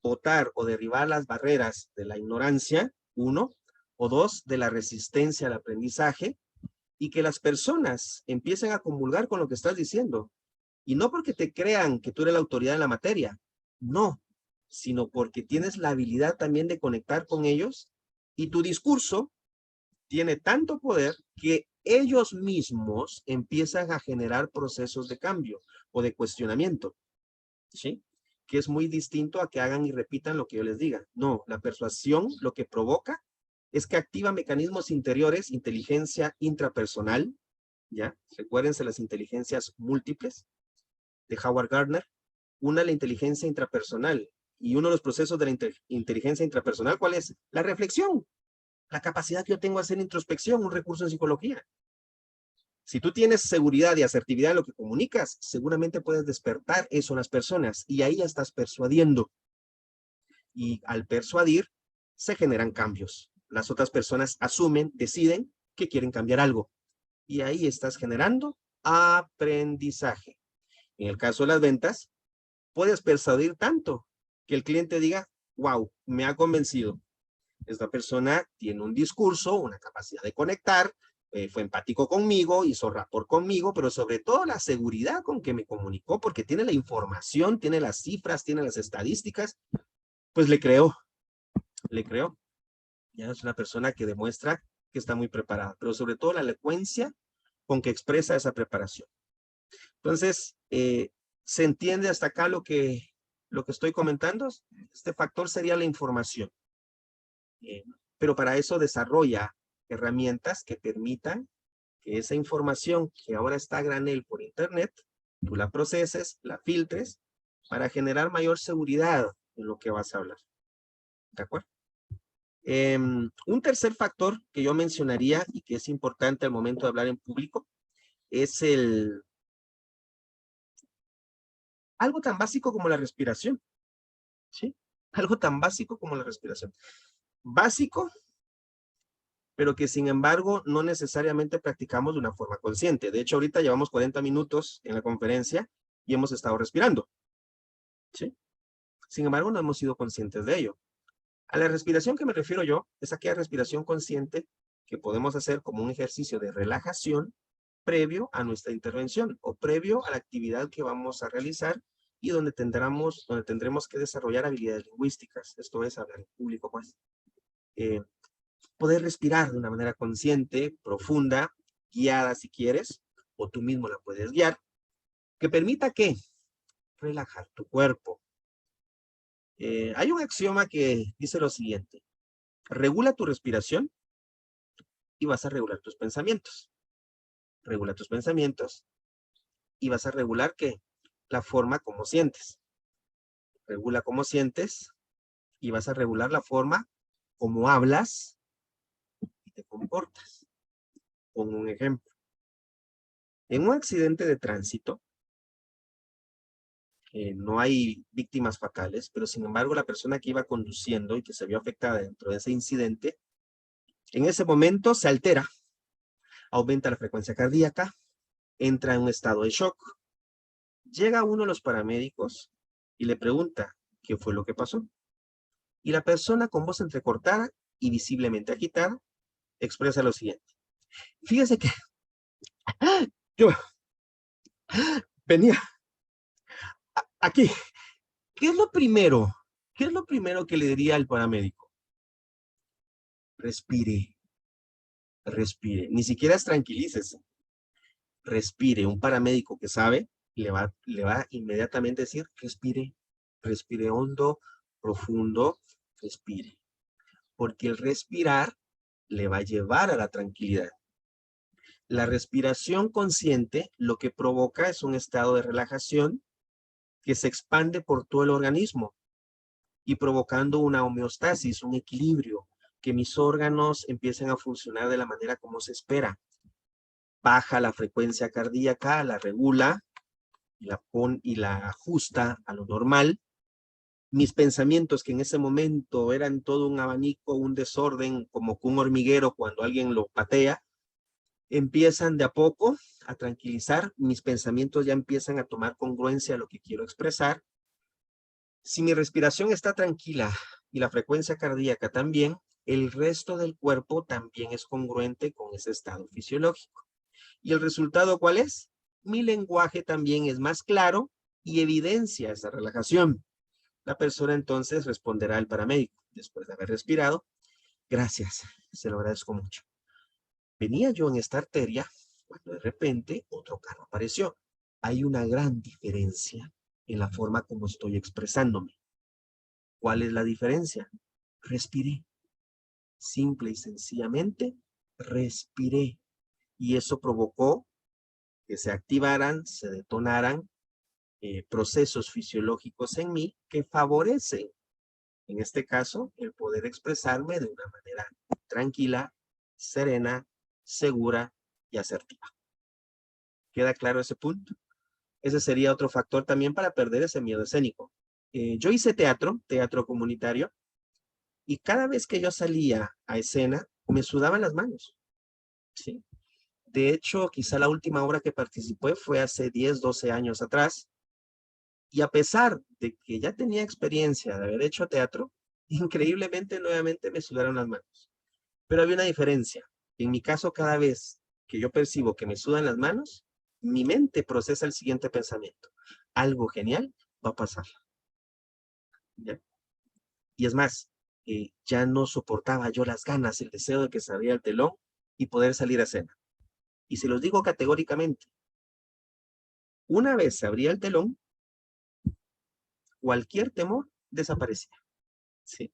botar o derribar las barreras de la ignorancia, uno, o dos, de la resistencia al aprendizaje, y que las personas empiecen a comulgar con lo que estás diciendo. Y no porque te crean que tú eres la autoridad en la materia, no, sino porque tienes la habilidad también de conectar con ellos y tu discurso tiene tanto poder que ellos mismos empiezan a generar procesos de cambio o de cuestionamiento, ¿sí? Que es muy distinto a que hagan y repitan lo que yo les diga. No, la persuasión lo que provoca es que activa mecanismos interiores, inteligencia intrapersonal, ¿ya? Recuérdense las inteligencias múltiples de Howard Gardner. Una, la inteligencia intrapersonal. Y uno de los procesos de la inteligencia intrapersonal, ¿cuál es? La reflexión. La capacidad que yo tengo de hacer introspección, un recurso en psicología. Si tú tienes seguridad y asertividad en lo que comunicas, seguramente puedes despertar eso en las personas y ahí ya estás persuadiendo. Y al persuadir, se generan cambios. Las otras personas asumen, deciden que quieren cambiar algo. Y ahí estás generando aprendizaje. En el caso de las ventas, puedes persuadir tanto que el cliente diga, wow, me ha convencido. Esta persona tiene un discurso, una capacidad de conectar, fue empático conmigo, hizo rapport conmigo, pero sobre todo la seguridad con que me comunicó, porque tiene la información, tiene las cifras, tiene las estadísticas, pues le creo. Ya es una persona que demuestra que está muy preparada, pero sobre todo la elocuencia con que expresa esa preparación. Entonces, ¿se entiende hasta acá lo que estoy comentando? Este factor sería la información. Pero para eso desarrolla herramientas que permitan que esa información que ahora está a granel por internet, tú la proceses, la filtres, para generar mayor seguridad en lo que vas a hablar. ¿De acuerdo? Un tercer factor que yo mencionaría y que es importante al momento de hablar en público es algo tan básico como la respiración. ¿Sí? Algo tan básico como la respiración. Básico, pero que sin embargo no necesariamente practicamos de una forma consciente. De hecho, ahorita llevamos 40 minutos en la conferencia y hemos estado respirando. ¿Sí? Sin embargo, no hemos sido conscientes de ello. A la respiración que me refiero yo es aquella respiración consciente que podemos hacer como un ejercicio de relajación previo a nuestra intervención o previo a la actividad que vamos a realizar y donde tendremos que desarrollar habilidades lingüísticas. Esto es hablar en público, pues. Poder respirar de una manera consciente, profunda, guiada si quieres, o tú mismo la puedes guiar, que permita que relajar tu cuerpo. Hay un axioma que dice lo siguiente: regula tu respiración y vas a regular tus pensamientos. Regula tus pensamientos y vas a regular ¿qué? La forma como sientes. regula cómo sientes y vas a regular la forma como hablas y te comportas. Pongo un ejemplo. En un accidente de tránsito, no hay víctimas fatales, pero sin embargo la persona que iba conduciendo y que se vio afectada dentro de ese incidente, en ese momento se altera, aumenta la frecuencia cardíaca, entra en un estado de shock. Llega uno de los paramédicos y le pregunta qué fue lo que pasó. Y la persona con voz entrecortada y visiblemente agitada expresa lo siguiente. Fíjese que yo venía aquí. ¿Qué es lo primero? ¿Qué es lo primero que le diría al paramédico? Respire, respire. Ni siquiera es tranquilícese. Respire. Un paramédico que sabe le va inmediatamente a decir respire, respire hondo, profundo, respire. Porque el respirar le va a llevar a la tranquilidad. La respiración consciente lo que provoca es un estado de relajación que se expande por todo el organismo y provocando una homeostasis, un equilibrio, que mis órganos empiecen a funcionar de la manera como se espera. Baja la frecuencia cardíaca, la regula y la ajusta a lo normal. Mis pensamientos, que en ese momento eran todo un abanico, un desorden, como un hormiguero cuando alguien lo patea, empiezan de a poco a tranquilizar. Mis pensamientos ya empiezan a tomar congruencia a lo que quiero expresar. Si mi respiración está tranquila y la frecuencia cardíaca también, el resto del cuerpo también es congruente con ese estado fisiológico. ¿Y el resultado cuál es? Mi lenguaje también es más claro y evidencia esa relajación. La persona entonces responderá al paramédico, después de haber respirado. Gracias, se lo agradezco mucho. Venía yo en esta arteria cuando de repente otro carro apareció. Hay una gran diferencia en la forma como estoy expresándome. ¿Cuál es la diferencia? Respiré. Simple y sencillamente, respiré. Y eso provocó que se activaran, se detonaran procesos fisiológicos en mí que favorecen, en este caso, el poder expresarme de una manera tranquila, serena, segura y asertiva. ¿Queda claro ese punto? Ese sería otro factor también para perder ese miedo escénico. Yo hice teatro comunitario, y cada vez que yo salía a escena, me sudaban las manos. ¿Sí? De hecho, quizá la última obra que participé fue hace 10, 12 años atrás, y a pesar de que ya tenía experiencia de haber hecho teatro, increíblemente nuevamente me sudaron las manos. Pero había una diferencia. En mi caso, cada vez que yo percibo que me sudan las manos, mi mente procesa el siguiente pensamiento. Algo genial va a pasar. ¿Ya? Y es más, ya no soportaba yo las ganas, el deseo de que se abriera el telón y poder salir a escena. Y se los digo categóricamente. Una vez se abría el telón, cualquier temor desaparecía. ¿Sí?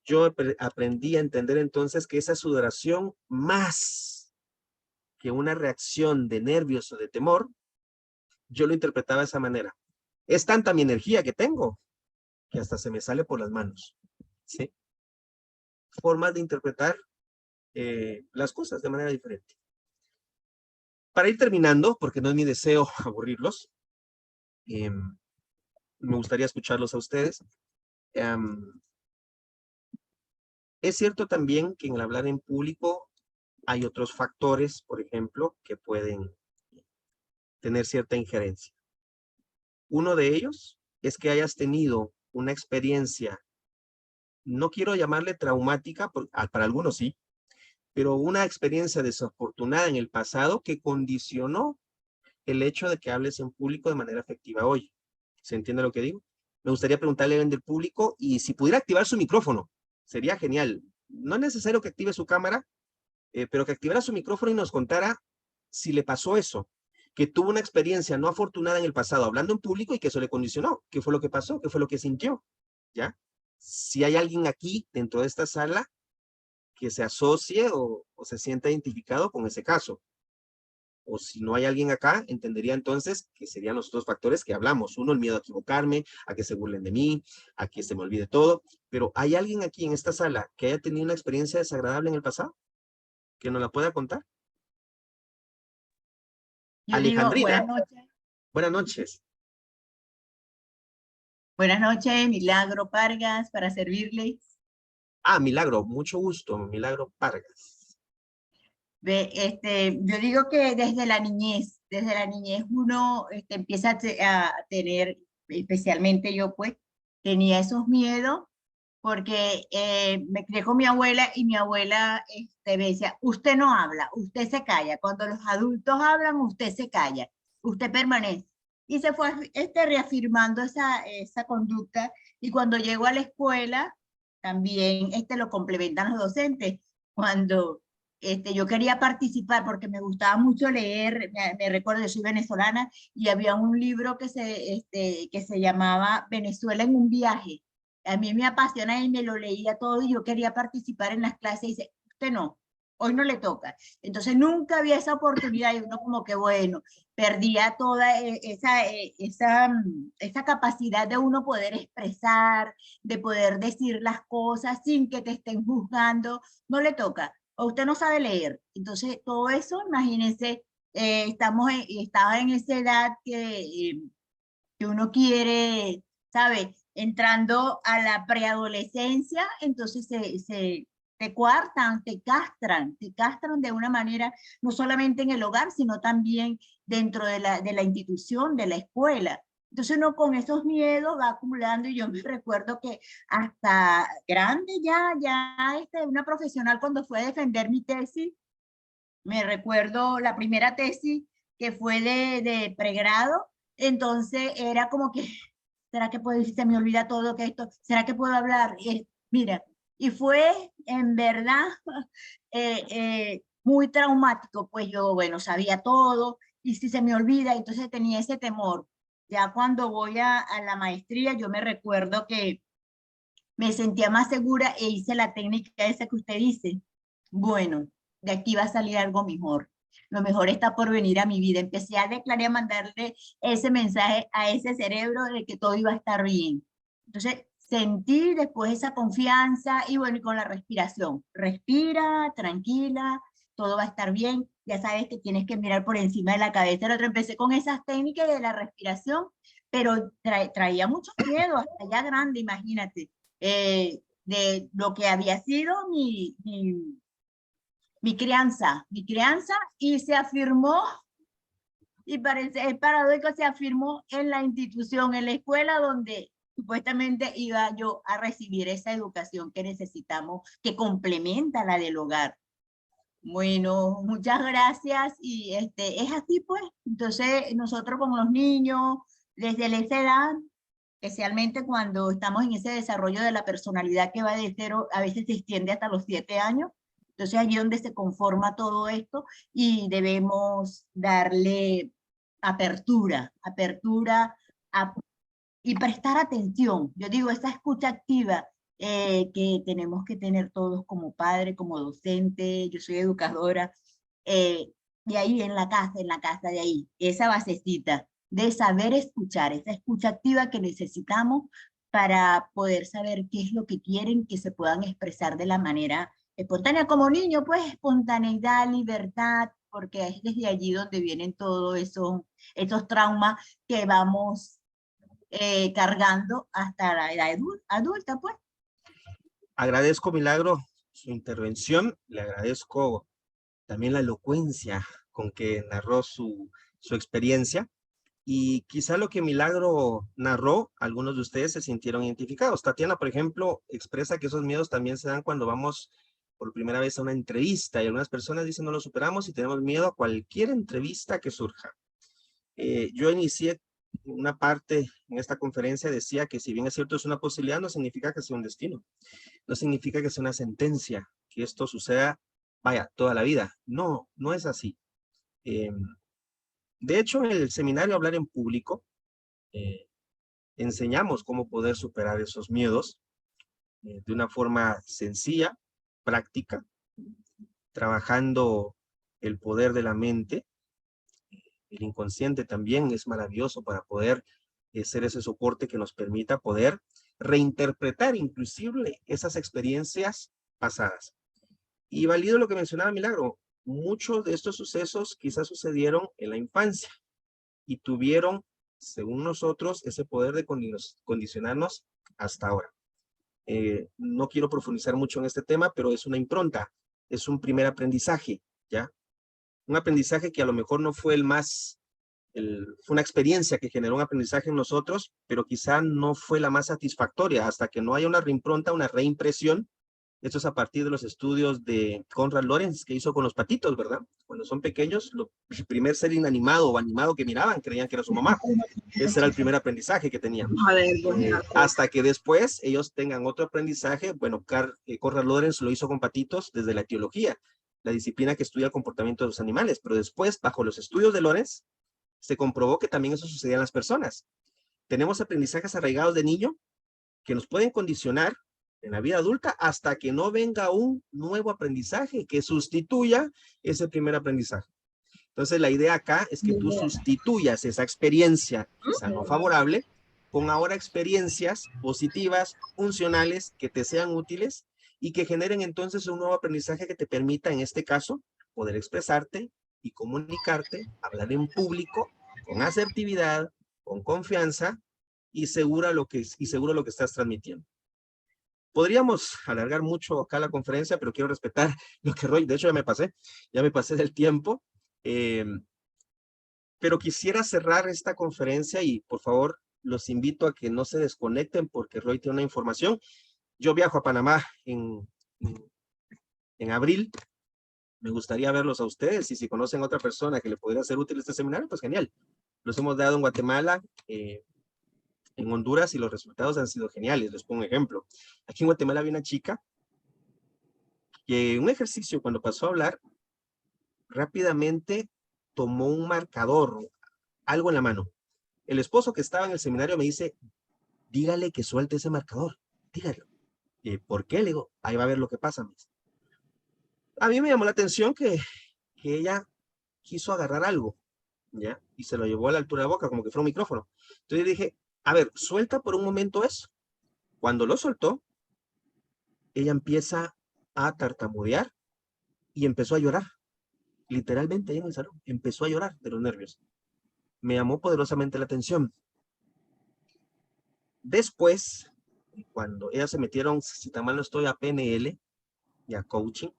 Yo aprendí a entender entonces que esa sudoración, más que una reacción de nervios o de temor, yo lo interpretaba de esa manera. Es tanta mi energía que tengo que hasta se me sale por las manos. ¿Sí? Formas de interpretar las cosas de manera diferente. Para ir terminando, porque no es mi deseo aburrirlos, me gustaría escucharlos a ustedes. Es cierto también que en el hablar en público hay otros factores, por ejemplo, que pueden tener cierta injerencia. Uno de ellos es que hayas tenido una experiencia, no quiero llamarle traumática, para algunos sí, pero una experiencia desafortunada en el pasado que condicionó el hecho de que hables en público de manera efectiva hoy. ¿Se entiende lo que digo? Me gustaría preguntarle a alguien del público y si pudiera activar su micrófono, sería genial. No es necesario que active su cámara, pero que activara su micrófono y nos contara si le pasó eso, que tuvo una experiencia no afortunada en el pasado hablando en público y que eso le condicionó. ¿Qué fue lo que pasó? ¿Qué fue lo que sintió? ¿Ya? Si hay alguien aquí dentro de esta sala que se asocie o se sienta identificado con ese caso. o si no hay alguien acá, entendería entonces que serían los dos factores que hablamos. Uno, el miedo a equivocarme, a que se burlen de mí, a que se me olvide todo. Pero ¿hay alguien aquí en esta sala que haya tenido una experiencia desagradable en el pasado? ¿Que nos la pueda contar? Yo digo, Alejandrina, buenas noches. buenas noches. Buenas noches, Milagro Vargas, para servirle. Ah, Milagro, mucho gusto, Milagro Vargas. Yo digo que desde la niñez uno empieza a tener, especialmente yo pues, tenía esos miedos porque me crié con mi abuela y mi abuela me decía, usted no habla, usted se calla. Cuando los adultos hablan, usted se calla, usted permanece. Y se fue reafirmando esa conducta. Y cuando llego a la escuela, también lo complementan los docentes. Cuando yo quería participar porque me gustaba mucho leer, me recuerdo, yo soy venezolana, y había un libro que se llamaba Venezuela en un viaje. A mí me apasiona y me lo leía todo y yo quería participar en las clases y dice, usted no, hoy no le toca. Entonces nunca había esa oportunidad y uno como que bueno, perdía toda esa capacidad de uno poder expresar, de poder decir las cosas sin que te estén juzgando, no le toca, o usted no sabe leer. Entonces todo eso, imagínense, estaba en esa edad que uno quiere, ¿sabe? Entrando a la preadolescencia, entonces te coartan, te castran de una manera, no solamente en el hogar, sino también dentro de la institución, de la escuela. Entonces uno con esos miedos va acumulando y yo me recuerdo que hasta grande una profesional cuando fue a defender mi tesis, me recuerdo la primera tesis que fue de pregrado, entonces era como que, ¿será que puedo decir? Se me olvida todo que esto, ¿será que puedo hablar? Mira, y fue en verdad muy traumático, pues yo, bueno, sabía todo, y si se me olvida, entonces tenía ese temor. Ya cuando voy a la maestría, yo me recuerdo que me sentía más segura e hice la técnica esa que usted dice. Bueno, de aquí va a salir algo mejor. Lo mejor está por venir a mi vida. Empecé a declarar, a mandarle ese mensaje a ese cerebro de que todo iba a estar bien. Entonces, sentí después esa confianza y bueno, y con la respiración. Respira, tranquila, todo va a estar bien. Ya sabes que tienes que mirar por encima de la cabeza. El otro empecé con esas técnicas de la respiración, pero traía mucho miedo, hasta ya grande, imagínate, de lo que había sido mi crianza, y se afirmó, y parece, es paradójico, se afirmó en la institución, en la escuela donde supuestamente iba yo a recibir esa educación que necesitamos, que complementa la del hogar. Bueno, muchas gracias, y es así pues, entonces nosotros con los niños, desde esa edad, especialmente cuando estamos en ese desarrollo de la personalidad que va de 0, a veces se extiende hasta los 7 años. Entonces allí donde se conforma todo esto y debemos darle apertura y prestar atención. Yo digo, esa escucha activa que tenemos que tener todos como padre, como docente, yo soy educadora, y ahí en la casa de ahí, esa basecita de saber escuchar, esa escucha activa que necesitamos para poder saber qué es lo que quieren, que se puedan expresar de la manera espontánea. Como niño, pues espontaneidad, libertad, porque es desde allí donde vienen todos esos traumas que vamos cargando hasta la edad adulta, pues. Agradezco, Milagro, su intervención. Le agradezco también la elocuencia con que narró su experiencia. Y quizá lo que Milagro narró, algunos de ustedes se sintieron identificados. Tatiana, por ejemplo, expresa que esos miedos también se dan cuando vamos por primera vez a una entrevista y algunas personas dicen no lo superamos y tenemos miedo a cualquier entrevista que surja. Yo inicié una parte en esta conferencia, decía que si bien es cierto es una posibilidad, no significa que sea un destino, no significa que sea una sentencia, que esto suceda, vaya, toda la vida. No, no es así. De hecho, en el seminario Hablar en Público, enseñamos cómo poder superar esos miedos de una forma sencilla, práctica, trabajando el poder de la mente El inconsciente también es maravilloso para poder ser ese soporte que nos permita poder reinterpretar inclusive esas experiencias pasadas. Y valido lo que mencionaba Milagro, muchos de estos sucesos quizás sucedieron en la infancia y tuvieron, según nosotros, ese poder de condicionarnos hasta ahora. No quiero profundizar mucho en este tema, pero es una impronta, es un primer aprendizaje, ¿ya? Un aprendizaje que a lo mejor no fue el más, fue una experiencia que generó un aprendizaje en nosotros, pero quizá no fue la más satisfactoria hasta que no haya una reimpronta, una reimpresión. Esto es a partir de los estudios de Konrad Lorenz que hizo con los patitos, ¿verdad? Cuando son pequeños, el primer ser inanimado o animado que miraban creían que era su mamá. Ese era el primer aprendizaje que tenían. Hasta que después ellos tengan otro aprendizaje. Bueno, Konrad Lorenz lo hizo con patitos desde la etiología, la disciplina que estudia el comportamiento de los animales, pero después, bajo los estudios de Lorenz, se comprobó que también eso sucedía en las personas. Tenemos aprendizajes arraigados de niño que nos pueden condicionar en la vida adulta hasta que no venga un nuevo aprendizaje que sustituya ese primer aprendizaje. Entonces, la idea acá es que tú sustituyas esa experiencia, quizá no favorable, con ahora experiencias positivas, funcionales, que te sean útiles y que generen entonces un nuevo aprendizaje que te permita, en este caso, poder expresarte y comunicarte, hablar en público, con asertividad, con confianza y seguro lo que estás transmitiendo. Podríamos alargar mucho acá la conferencia, pero quiero respetar lo que Roy, de hecho ya me pasé del tiempo, pero quisiera cerrar esta conferencia y por favor los invito a que no se desconecten porque Roy tiene una información. Yo viajo a Panamá en abril. Me gustaría verlos a ustedes y si conocen a otra persona que le podría ser útil este seminario, pues genial. Los hemos dado en Guatemala, en Honduras y los resultados han sido geniales. Les pongo un ejemplo. Aquí en Guatemala había una chica que un ejercicio cuando pasó a hablar, rápidamente tomó un marcador, algo en la mano. El esposo que estaba en el seminario me dice, dígale que suelte ese marcador, dígalo. ¿Por qué? Le digo, ahí va a ver lo que pasa. A mí me llamó la atención que ella quiso agarrar algo, ¿ya? Y se lo llevó a la altura de la boca, como que fuera un micrófono. Entonces yo dije, a ver, suelta por un momento eso. Cuando lo soltó, ella empieza a tartamudear y empezó a llorar. Literalmente ahí en el salón, empezó a llorar de los nervios. Me llamó poderosamente la atención. Después, cuando ellas se metieron, si tan mal no estoy, a PNL y a coaching,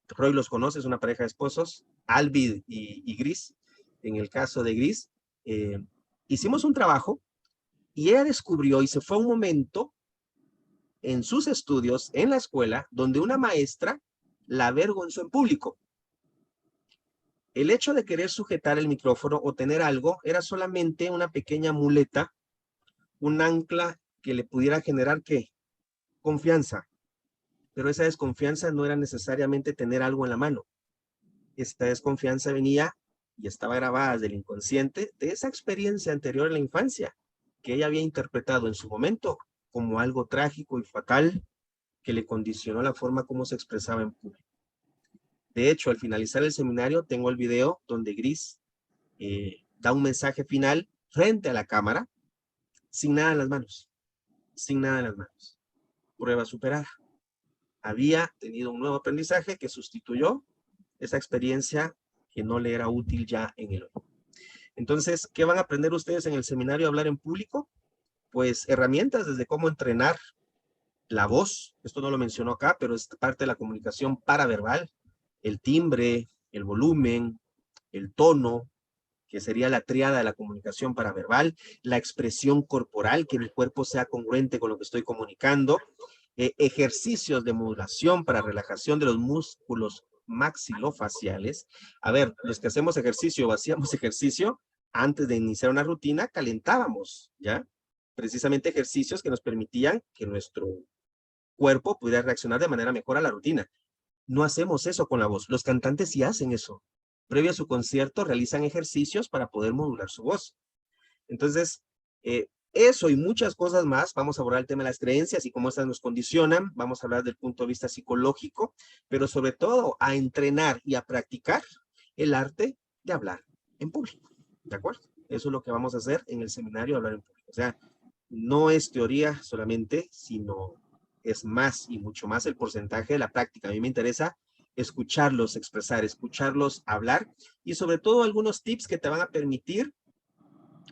Roy los conoce, es una pareja de esposos, Alvid y Gris. En el caso de Gris, hicimos un trabajo y ella descubrió y se fue a un momento en sus estudios, en la escuela, donde una maestra la avergonzó en público. El hecho de querer sujetar el micrófono o tener algo era solamente una pequeña muleta, un ancla que le pudiera generar, ¿qué? Confianza. Pero esa desconfianza no era necesariamente tener algo en la mano. Esta desconfianza venía y estaba grabada del inconsciente de esa experiencia anterior en la infancia, que ella había interpretado en su momento como algo trágico y fatal que le condicionó la forma como se expresaba en público. De hecho, al finalizar el seminario, tengo el video donde Gris da un mensaje final frente a la cámara, sin nada en las manos. Sin nada en las manos. Prueba superada. Había tenido un nuevo aprendizaje que sustituyó esa experiencia que no le era útil ya en el hoy. Entonces, ¿qué van a aprender ustedes en el seminario a hablar en público? Pues herramientas desde cómo entrenar la voz. Esto no lo mencionó acá, pero es parte de la comunicación paraverbal. El timbre, el volumen, el tono, que sería la tríada de la comunicación paraverbal, la expresión corporal, que el cuerpo sea congruente con lo que estoy comunicando, ejercicios de modulación para relajación de los músculos maxilofaciales. A ver, los que hacemos ejercicio o hacíamos ejercicio, antes de iniciar una rutina, calentábamos, ¿ya? Precisamente ejercicios que nos permitían que nuestro cuerpo pudiera reaccionar de manera mejor a la rutina. No hacemos eso con la voz. Los cantantes sí hacen eso. Previo a su concierto realizan ejercicios para poder modular su voz. Entonces, eso y muchas cosas más, vamos a abordar el tema de las creencias y cómo estas nos condicionan, vamos a hablar del punto de vista psicológico, pero sobre todo a entrenar y a practicar el arte de hablar en público. ¿De acuerdo? Eso es lo que vamos a hacer en el seminario de hablar en público. O sea, no es teoría solamente, sino es más y mucho más el porcentaje de la práctica. A mí me interesa escucharlos expresar, escucharlos hablar y sobre todo algunos tips que te van a permitir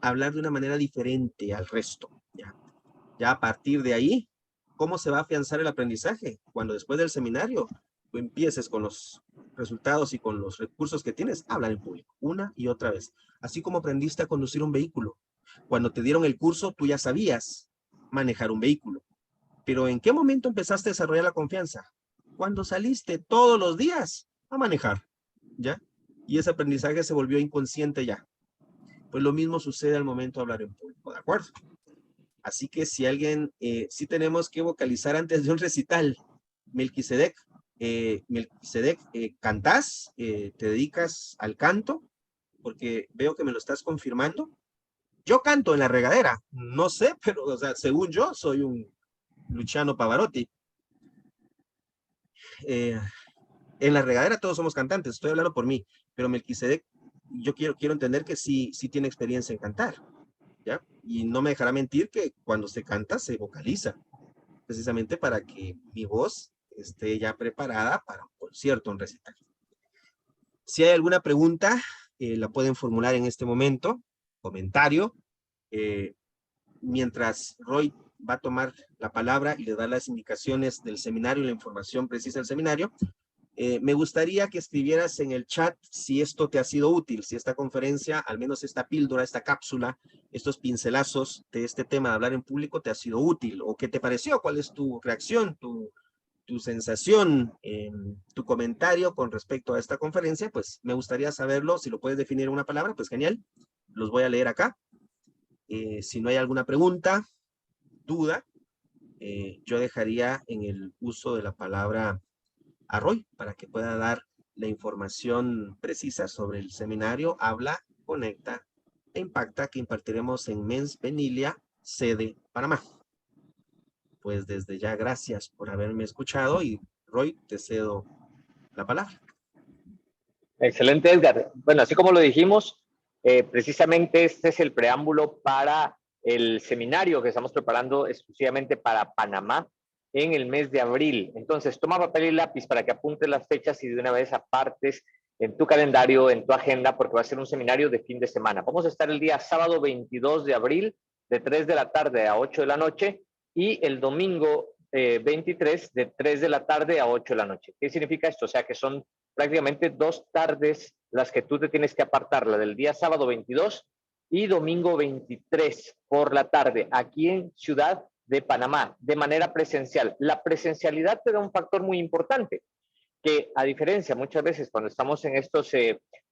hablar de una manera diferente al resto. Ya a partir de ahí, ¿cómo se va a afianzar el aprendizaje? Cuando después del seminario tú empieces con los resultados y con los recursos que tienes, hablar en público, una y otra vez. Así como aprendiste a conducir un vehículo. Cuando te dieron el curso, tú ya sabías manejar un vehículo. Pero ¿en qué momento empezaste a desarrollar la confianza? Cuando saliste todos los días a manejar, ¿ya? Y ese aprendizaje se volvió inconsciente ya. Pues lo mismo sucede al momento de hablar en público, ¿de acuerdo? Así que si alguien, sí tenemos que vocalizar antes de un recital. Melquisedec, ¿cantás? ¿Te dedicas al canto? Porque veo que me lo estás confirmando. Yo canto en la regadera, no sé, pero o sea, según yo soy un Luciano Pavarotti. En la regadera todos somos cantantes, estoy hablando por mí, pero Melquisedec, yo quiero entender que sí tiene experiencia en cantar, ¿ya? Y no me dejará mentir que cuando se canta se vocaliza, precisamente para que mi voz esté ya preparada para un concierto, un recital. Si hay alguna pregunta, la pueden formular en este momento, comentario, mientras Roy va a tomar la palabra y le da las indicaciones del seminario y la información precisa del seminario. Me gustaría que escribieras en el chat si esto te ha sido útil, si esta conferencia, al menos esta píldora, esta cápsula, estos pincelazos de este tema de hablar en público te ha sido útil, o qué te pareció, cuál es tu reacción, tu sensación, tu comentario con respecto a esta conferencia. Pues me gustaría saberlo. Si lo puedes definir en una palabra, pues genial, los voy a leer acá. Si no hay alguna pregunta, duda, yo dejaría en el uso de la palabra a Roy para que pueda dar la información precisa sobre el seminario Habla, Conecta e Impacta que impartiremos en Mens Venilia, sede Panamá. Pues desde ya gracias por haberme escuchado y Roy, te cedo la palabra. Excelente, Edgar. Bueno, así como lo dijimos, precisamente este es el preámbulo para el seminario que estamos preparando exclusivamente para Panamá en el mes de abril. Entonces, toma papel y lápiz para que apuntes las fechas y de una vez apartes en tu calendario, en tu agenda, porque va a ser un seminario de fin de semana. Vamos a estar el día sábado 22 de abril de 3 de la tarde a 8 de la noche y el domingo 23 de 3 de la tarde a 8 de la noche. ¿Qué significa esto? O sea, que son prácticamente 2 tardes las que tú te tienes que apartar, la del día sábado 22 y domingo 23 por la tarde, aquí en Ciudad de Panamá, de manera presencial. La presencialidad te da un factor muy importante, que a diferencia muchas veces cuando estamos en estos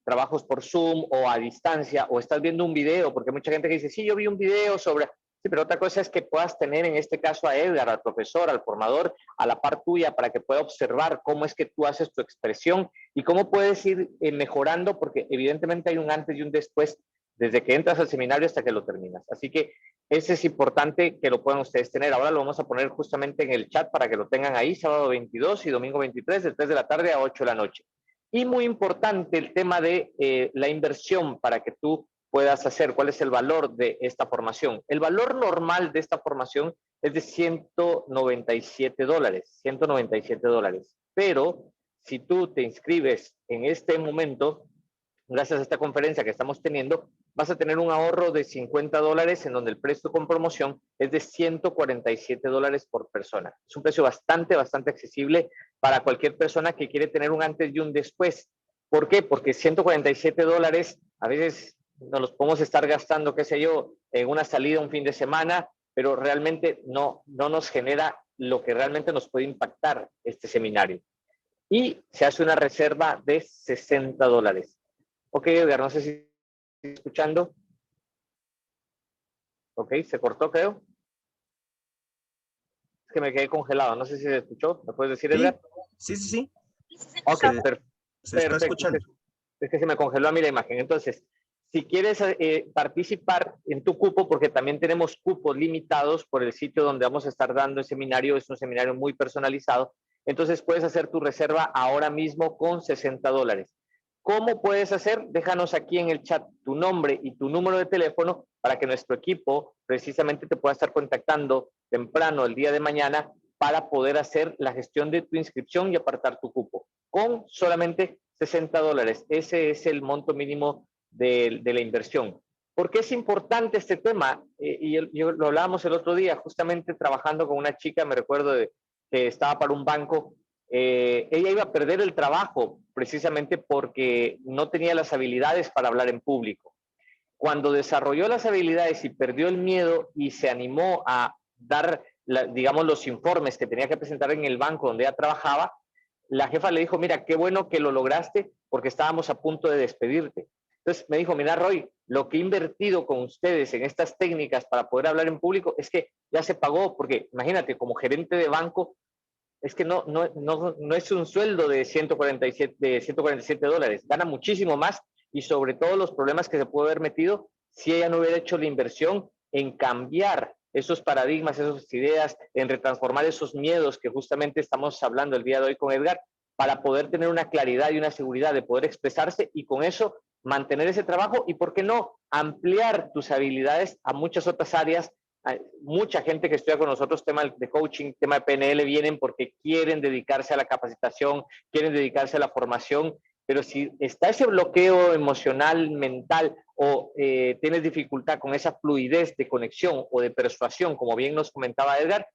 trabajos por Zoom o a distancia, o estás viendo un video, porque mucha gente que dice, sí, yo vi un video sobre... Sí, pero otra cosa es que puedas tener en este caso a Edgar, al profesor, al formador, a la par tuya para que pueda observar cómo es que tú haces tu expresión y cómo puedes ir mejorando, porque evidentemente hay un antes y un después desde que entras al seminario hasta que lo terminas. Así que ese es importante que lo puedan ustedes tener. Ahora lo vamos a poner justamente en el chat para que lo tengan ahí, sábado 22 y domingo 23, de 3 de la tarde a 8 de la noche. Y muy importante el tema de la inversión para que tú puedas hacer, cuál es el valor de esta formación. El valor normal de esta formación es de $197, pero si tú te inscribes en este momento, gracias a esta conferencia que estamos teniendo, vas a tener un ahorro de $50 en donde el precio con promoción es de $147 por persona. Es un precio bastante accesible para cualquier persona que quiere tener un antes y un después. ¿Por qué? Porque $147 a veces nos los podemos estar gastando, qué sé yo, en una salida un fin de semana, pero realmente no nos genera lo que realmente nos puede impactar este seminario. Y se hace una reserva de $60. Ok, Edgar, no sé si estoy escuchando. Ok, se cortó, creo. Es que me quedé congelado, no sé si se escuchó. ¿Me puedes decir, Edgar? Sí. Ok, se está escuchando. Es que se me congeló a mí la imagen. Entonces, si quieres participar en tu cupo, porque también tenemos cupos limitados por el sitio donde vamos a estar dando el seminario, es un seminario muy personalizado, entonces puedes hacer tu reserva ahora mismo con $60. ¿Cómo puedes hacer? Déjanos aquí en el chat tu nombre y tu número de teléfono para que nuestro equipo precisamente te pueda estar contactando temprano el día de mañana para poder hacer la gestión de tu inscripción y apartar tu cupo con solamente $60. Ese es el monto mínimo de la inversión. ¿Por qué es importante este tema? Yo lo hablábamos el otro día, justamente trabajando con una chica, me recuerdo que estaba para un banco. Ella iba a perder el trabajo precisamente porque no tenía las habilidades para hablar en público. Cuando desarrolló las habilidades y perdió el miedo y se animó a dar, digamos, los informes que tenía que presentar en el banco donde ella trabajaba, la jefa le dijo, mira, qué bueno que lo lograste porque estábamos a punto de despedirte. Entonces me dijo, mira, Roy, lo que he invertido con ustedes en estas técnicas para poder hablar en público es que ya se pagó, porque imagínate, como gerente de banco, es que no es un sueldo de $147, gana muchísimo más y sobre todo los problemas que se puede haber metido si ella no hubiera hecho la inversión en cambiar esos paradigmas, esas ideas, en retransformar esos miedos que justamente estamos hablando el día de hoy con Edgar, para poder tener una claridad y una seguridad de poder expresarse y con eso mantener ese trabajo y, ¿por qué no?, ampliar tus habilidades a muchas otras áreas. Hay mucha gente que estudia con nosotros tema de coaching, tema de PNL, vienen porque quieren dedicarse a la capacitación, quieren dedicarse a la formación, pero si está ese bloqueo emocional, mental, o tienes dificultad con esa fluidez de conexión o de persuasión, como bien nos comentaba Edgar,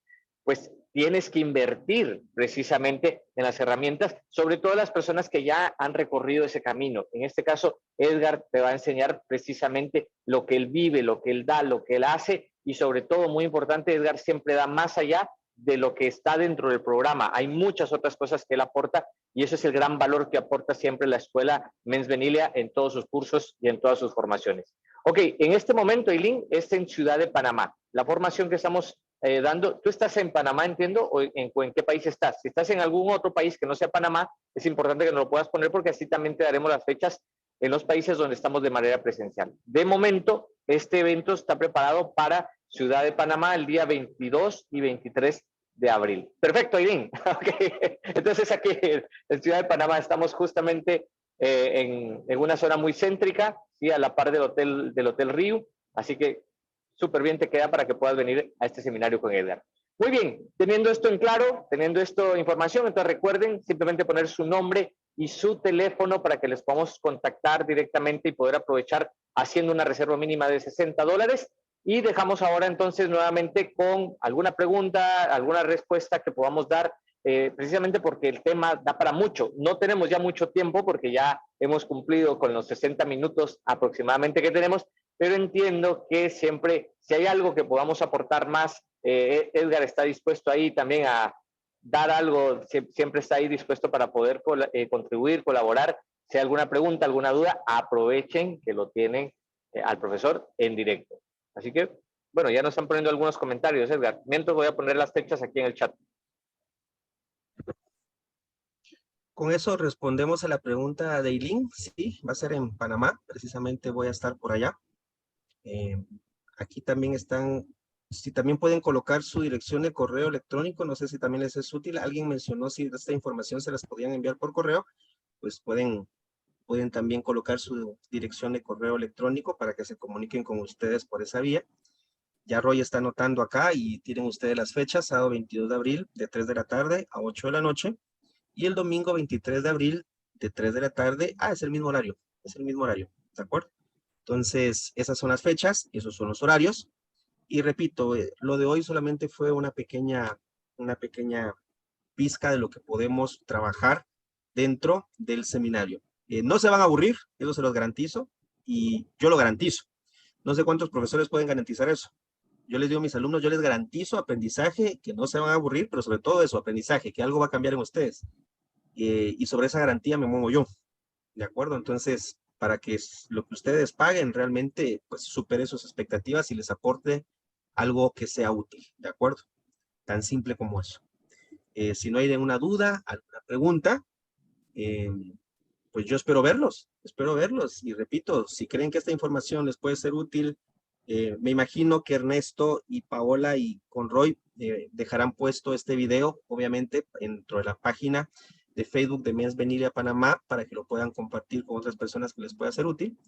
pues tienes que invertir precisamente en las herramientas, sobre todo las personas que ya han recorrido ese camino. En este caso, Edgar te va a enseñar precisamente lo que él vive, lo que él da, lo que él hace, y sobre todo, muy importante, Edgar siempre da más allá de lo que está dentro del programa. Hay muchas otras cosas que él aporta y ese es el gran valor que aporta siempre la escuela Mens Venilia en todos sus cursos y en todas sus formaciones. Ok, en este momento, Eileen, es en Ciudad de Panamá. La formación que estamos dando, tú estás en Panamá, entiendo, o en qué país estás. Si estás en algún otro país que no sea Panamá, es importante que nos lo puedas poner porque así también te daremos las fechas en los países donde estamos de manera presencial. De momento, este evento está preparado para Ciudad de Panamá el día 22 y 23 de abril. Perfecto, Irene. Okay. Entonces aquí en Ciudad de Panamá estamos justamente en una zona muy céntrica, ¿sí? A la par del Hotel Río, así que súper bien te queda para que puedas venir a este seminario con Edgar. Muy bien, teniendo esto en claro, teniendo esto información, entonces recuerden simplemente poner su nombre y su teléfono para que les podamos contactar directamente y poder aprovechar haciendo una reserva mínima de $60. Y dejamos ahora entonces nuevamente con alguna pregunta, alguna respuesta que podamos dar, precisamente porque el tema da para mucho. No tenemos ya mucho tiempo porque ya hemos cumplido con los 60 minutos aproximadamente que tenemos, pero entiendo que siempre, si hay algo que podamos aportar más, Edgar está dispuesto ahí también a dar algo, siempre está ahí dispuesto para poder contribuir, colaborar. Si hay alguna pregunta, alguna duda, aprovechen que lo tienen al profesor en directo. Así que, bueno, ya nos están poniendo algunos comentarios, Edgar. Mientras voy a poner las fechas aquí en el chat. Con eso respondemos a la pregunta de Eileen. Sí, va a ser en Panamá. Precisamente voy a estar por allá. Aquí también están, si también pueden colocar su dirección de correo electrónico, no sé si también les es útil. Alguien mencionó si esta información se las podían enviar por correo, pues pueden también colocar su dirección de correo electrónico para que se comuniquen con ustedes por esa vía. Ya Roy está anotando acá y tienen ustedes las fechas, sábado 22 de abril de 3 de la tarde a 8 de la noche y el domingo 23 de abril de 3 de la tarde, es el mismo horario, ¿de acuerdo? Entonces, esas son las fechas, esos son los horarios. Y repito, lo de hoy solamente fue una pequeña pizca de lo que podemos trabajar dentro del seminario. No se van a aburrir, eso se los garantizo, y yo lo garantizo. No sé cuántos profesores pueden garantizar eso. Yo les digo a mis alumnos, yo les garantizo aprendizaje, que no se van a aburrir, pero sobre todo eso, aprendizaje, que algo va a cambiar en ustedes. Y sobre esa garantía me muevo yo, ¿de acuerdo? Entonces, para que lo que ustedes paguen realmente, pues, supere sus expectativas y les aporte algo que sea útil, ¿de acuerdo? Tan simple como eso. Si no hay ninguna duda, alguna pregunta, pues yo espero verlos. Y repito, si creen que esta información les puede ser útil, me imagino que Ernesto y Paola y con Roy dejarán puesto este video, obviamente, dentro de la página de Facebook de Men's Venilia Panamá para que lo puedan compartir con otras personas que les pueda ser útil.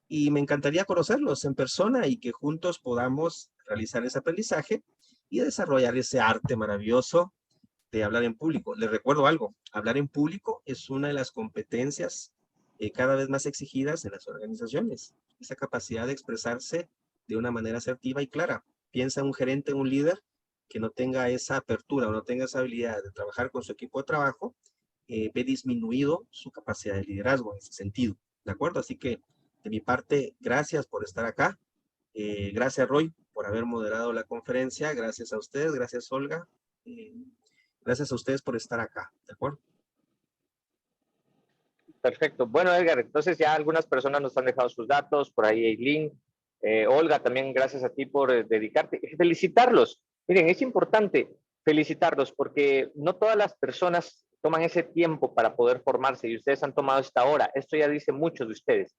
Y me encantaría conocerlos en persona y que juntos podamos realizar ese aprendizaje y desarrollar ese arte maravilloso de hablar en público. Les recuerdo algo, hablar en público es una de las competencias cada vez más exigidas en las organizaciones. Esa capacidad de expresarse de una manera asertiva y clara. Piensa un gerente, un líder que no tenga esa apertura o no tenga esa habilidad de trabajar con su equipo de trabajo, ve disminuido su capacidad de liderazgo en ese sentido. ¿De acuerdo? Así que de mi parte, gracias por estar acá. Gracias, Roy, por haber moderado la conferencia. Gracias a ustedes. Gracias, Olga. Gracias a ustedes por estar acá. ¿De acuerdo? Perfecto. Bueno, Edgar, entonces ya algunas personas nos han dejado sus datos, por ahí Eileen, Olga, también gracias a ti por dedicarte. Felicitarlos. Miren, es importante felicitarlos porque no todas las personas toman ese tiempo para poder formarse y ustedes han tomado esta hora. Esto ya dice mucho de ustedes.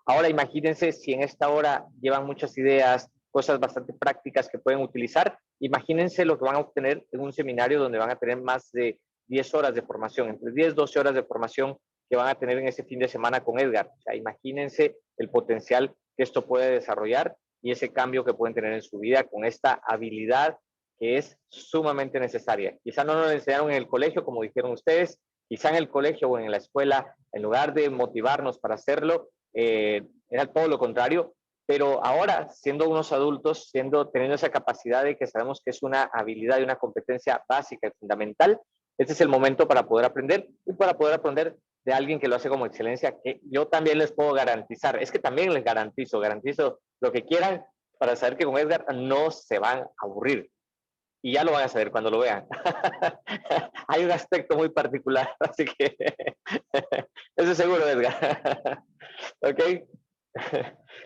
Ahora imagínense si en esta hora llevan muchas ideas, cosas bastante prácticas que pueden utilizar. Imagínense lo que van a obtener en un seminario donde van a tener más de 10 horas de formación, entre 10 y 12 horas de formación que van a tener en ese fin de semana con Edgar. O sea, imagínense el potencial que esto puede desarrollar y ese cambio que pueden tener en su vida con esta habilidad que es sumamente necesaria. Quizá no nos lo enseñaron en el colegio, como dijeron ustedes, quizá en el colegio o en la escuela, en lugar de motivarnos para hacerlo, era todo lo contrario, pero ahora, siendo unos adultos, teniendo esa capacidad de que sabemos que es una habilidad y una competencia básica y fundamental, este es el momento para poder aprender y para poder aprender de alguien que lo hace como excelencia, que yo también les puedo garantizar, es que también les garantizo lo que quieran para saber que con Edgar no se van a aburrir. Y ya lo van a saber cuando lo vean. Hay un aspecto muy particular, así que eso es seguro, Edgar. ¿Ok?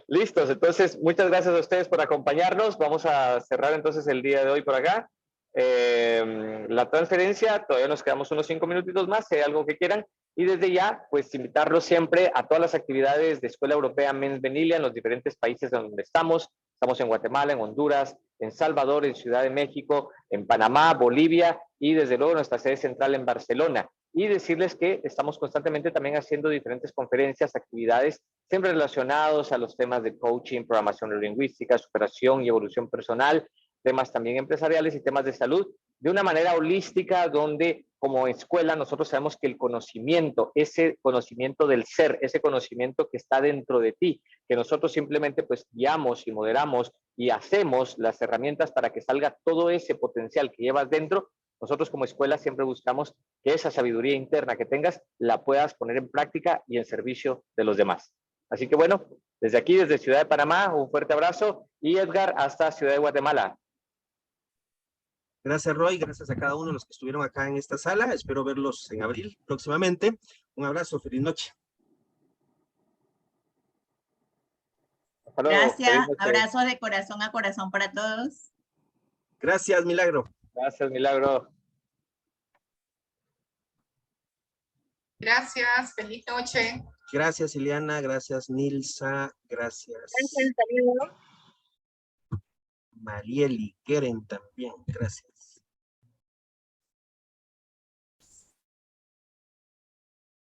Listos, entonces muchas gracias a ustedes por acompañarnos. Vamos a cerrar entonces el día de hoy por acá. La transferencia, todavía nos quedamos unos 5 minutitos más, si hay algo que quieran. Y desde ya, pues invitarlos siempre a todas las actividades de Escuela Europea Men's Venilia en los diferentes países donde estamos. Estamos en Guatemala, en Honduras, en Salvador, en Ciudad de México, en Panamá, Bolivia y desde luego nuestra sede central en Barcelona. Y decirles que estamos constantemente también haciendo diferentes conferencias, actividades, siempre relacionados a los temas de coaching, programación neurolingüística, superación y evolución personal, temas también empresariales y temas de salud, de una manera holística donde como escuela nosotros sabemos que el conocimiento, ese conocimiento del ser, ese conocimiento que está dentro de ti, que nosotros simplemente pues guiamos y moderamos y hacemos las herramientas para que salga todo ese potencial que llevas dentro. Nosotros como escuela siempre buscamos que esa sabiduría interna que tengas la puedas poner en práctica y en servicio de los demás. Así que bueno, desde aquí, desde Ciudad de Panamá, un fuerte abrazo y Edgar hasta Ciudad de Guatemala. Gracias, Roy. Gracias a cada uno de los que estuvieron acá en esta sala. Espero verlos en abril próximamente. Un abrazo. Feliz noche. Hasta luego. Gracias. Abrazos de corazón a corazón para todos. Gracias, Milagro. Gracias, Milagro. Gracias. Feliz noche. Gracias, Ileana. Gracias, Nilsa. Gracias. Gracias, Marieli Keren también. Gracias.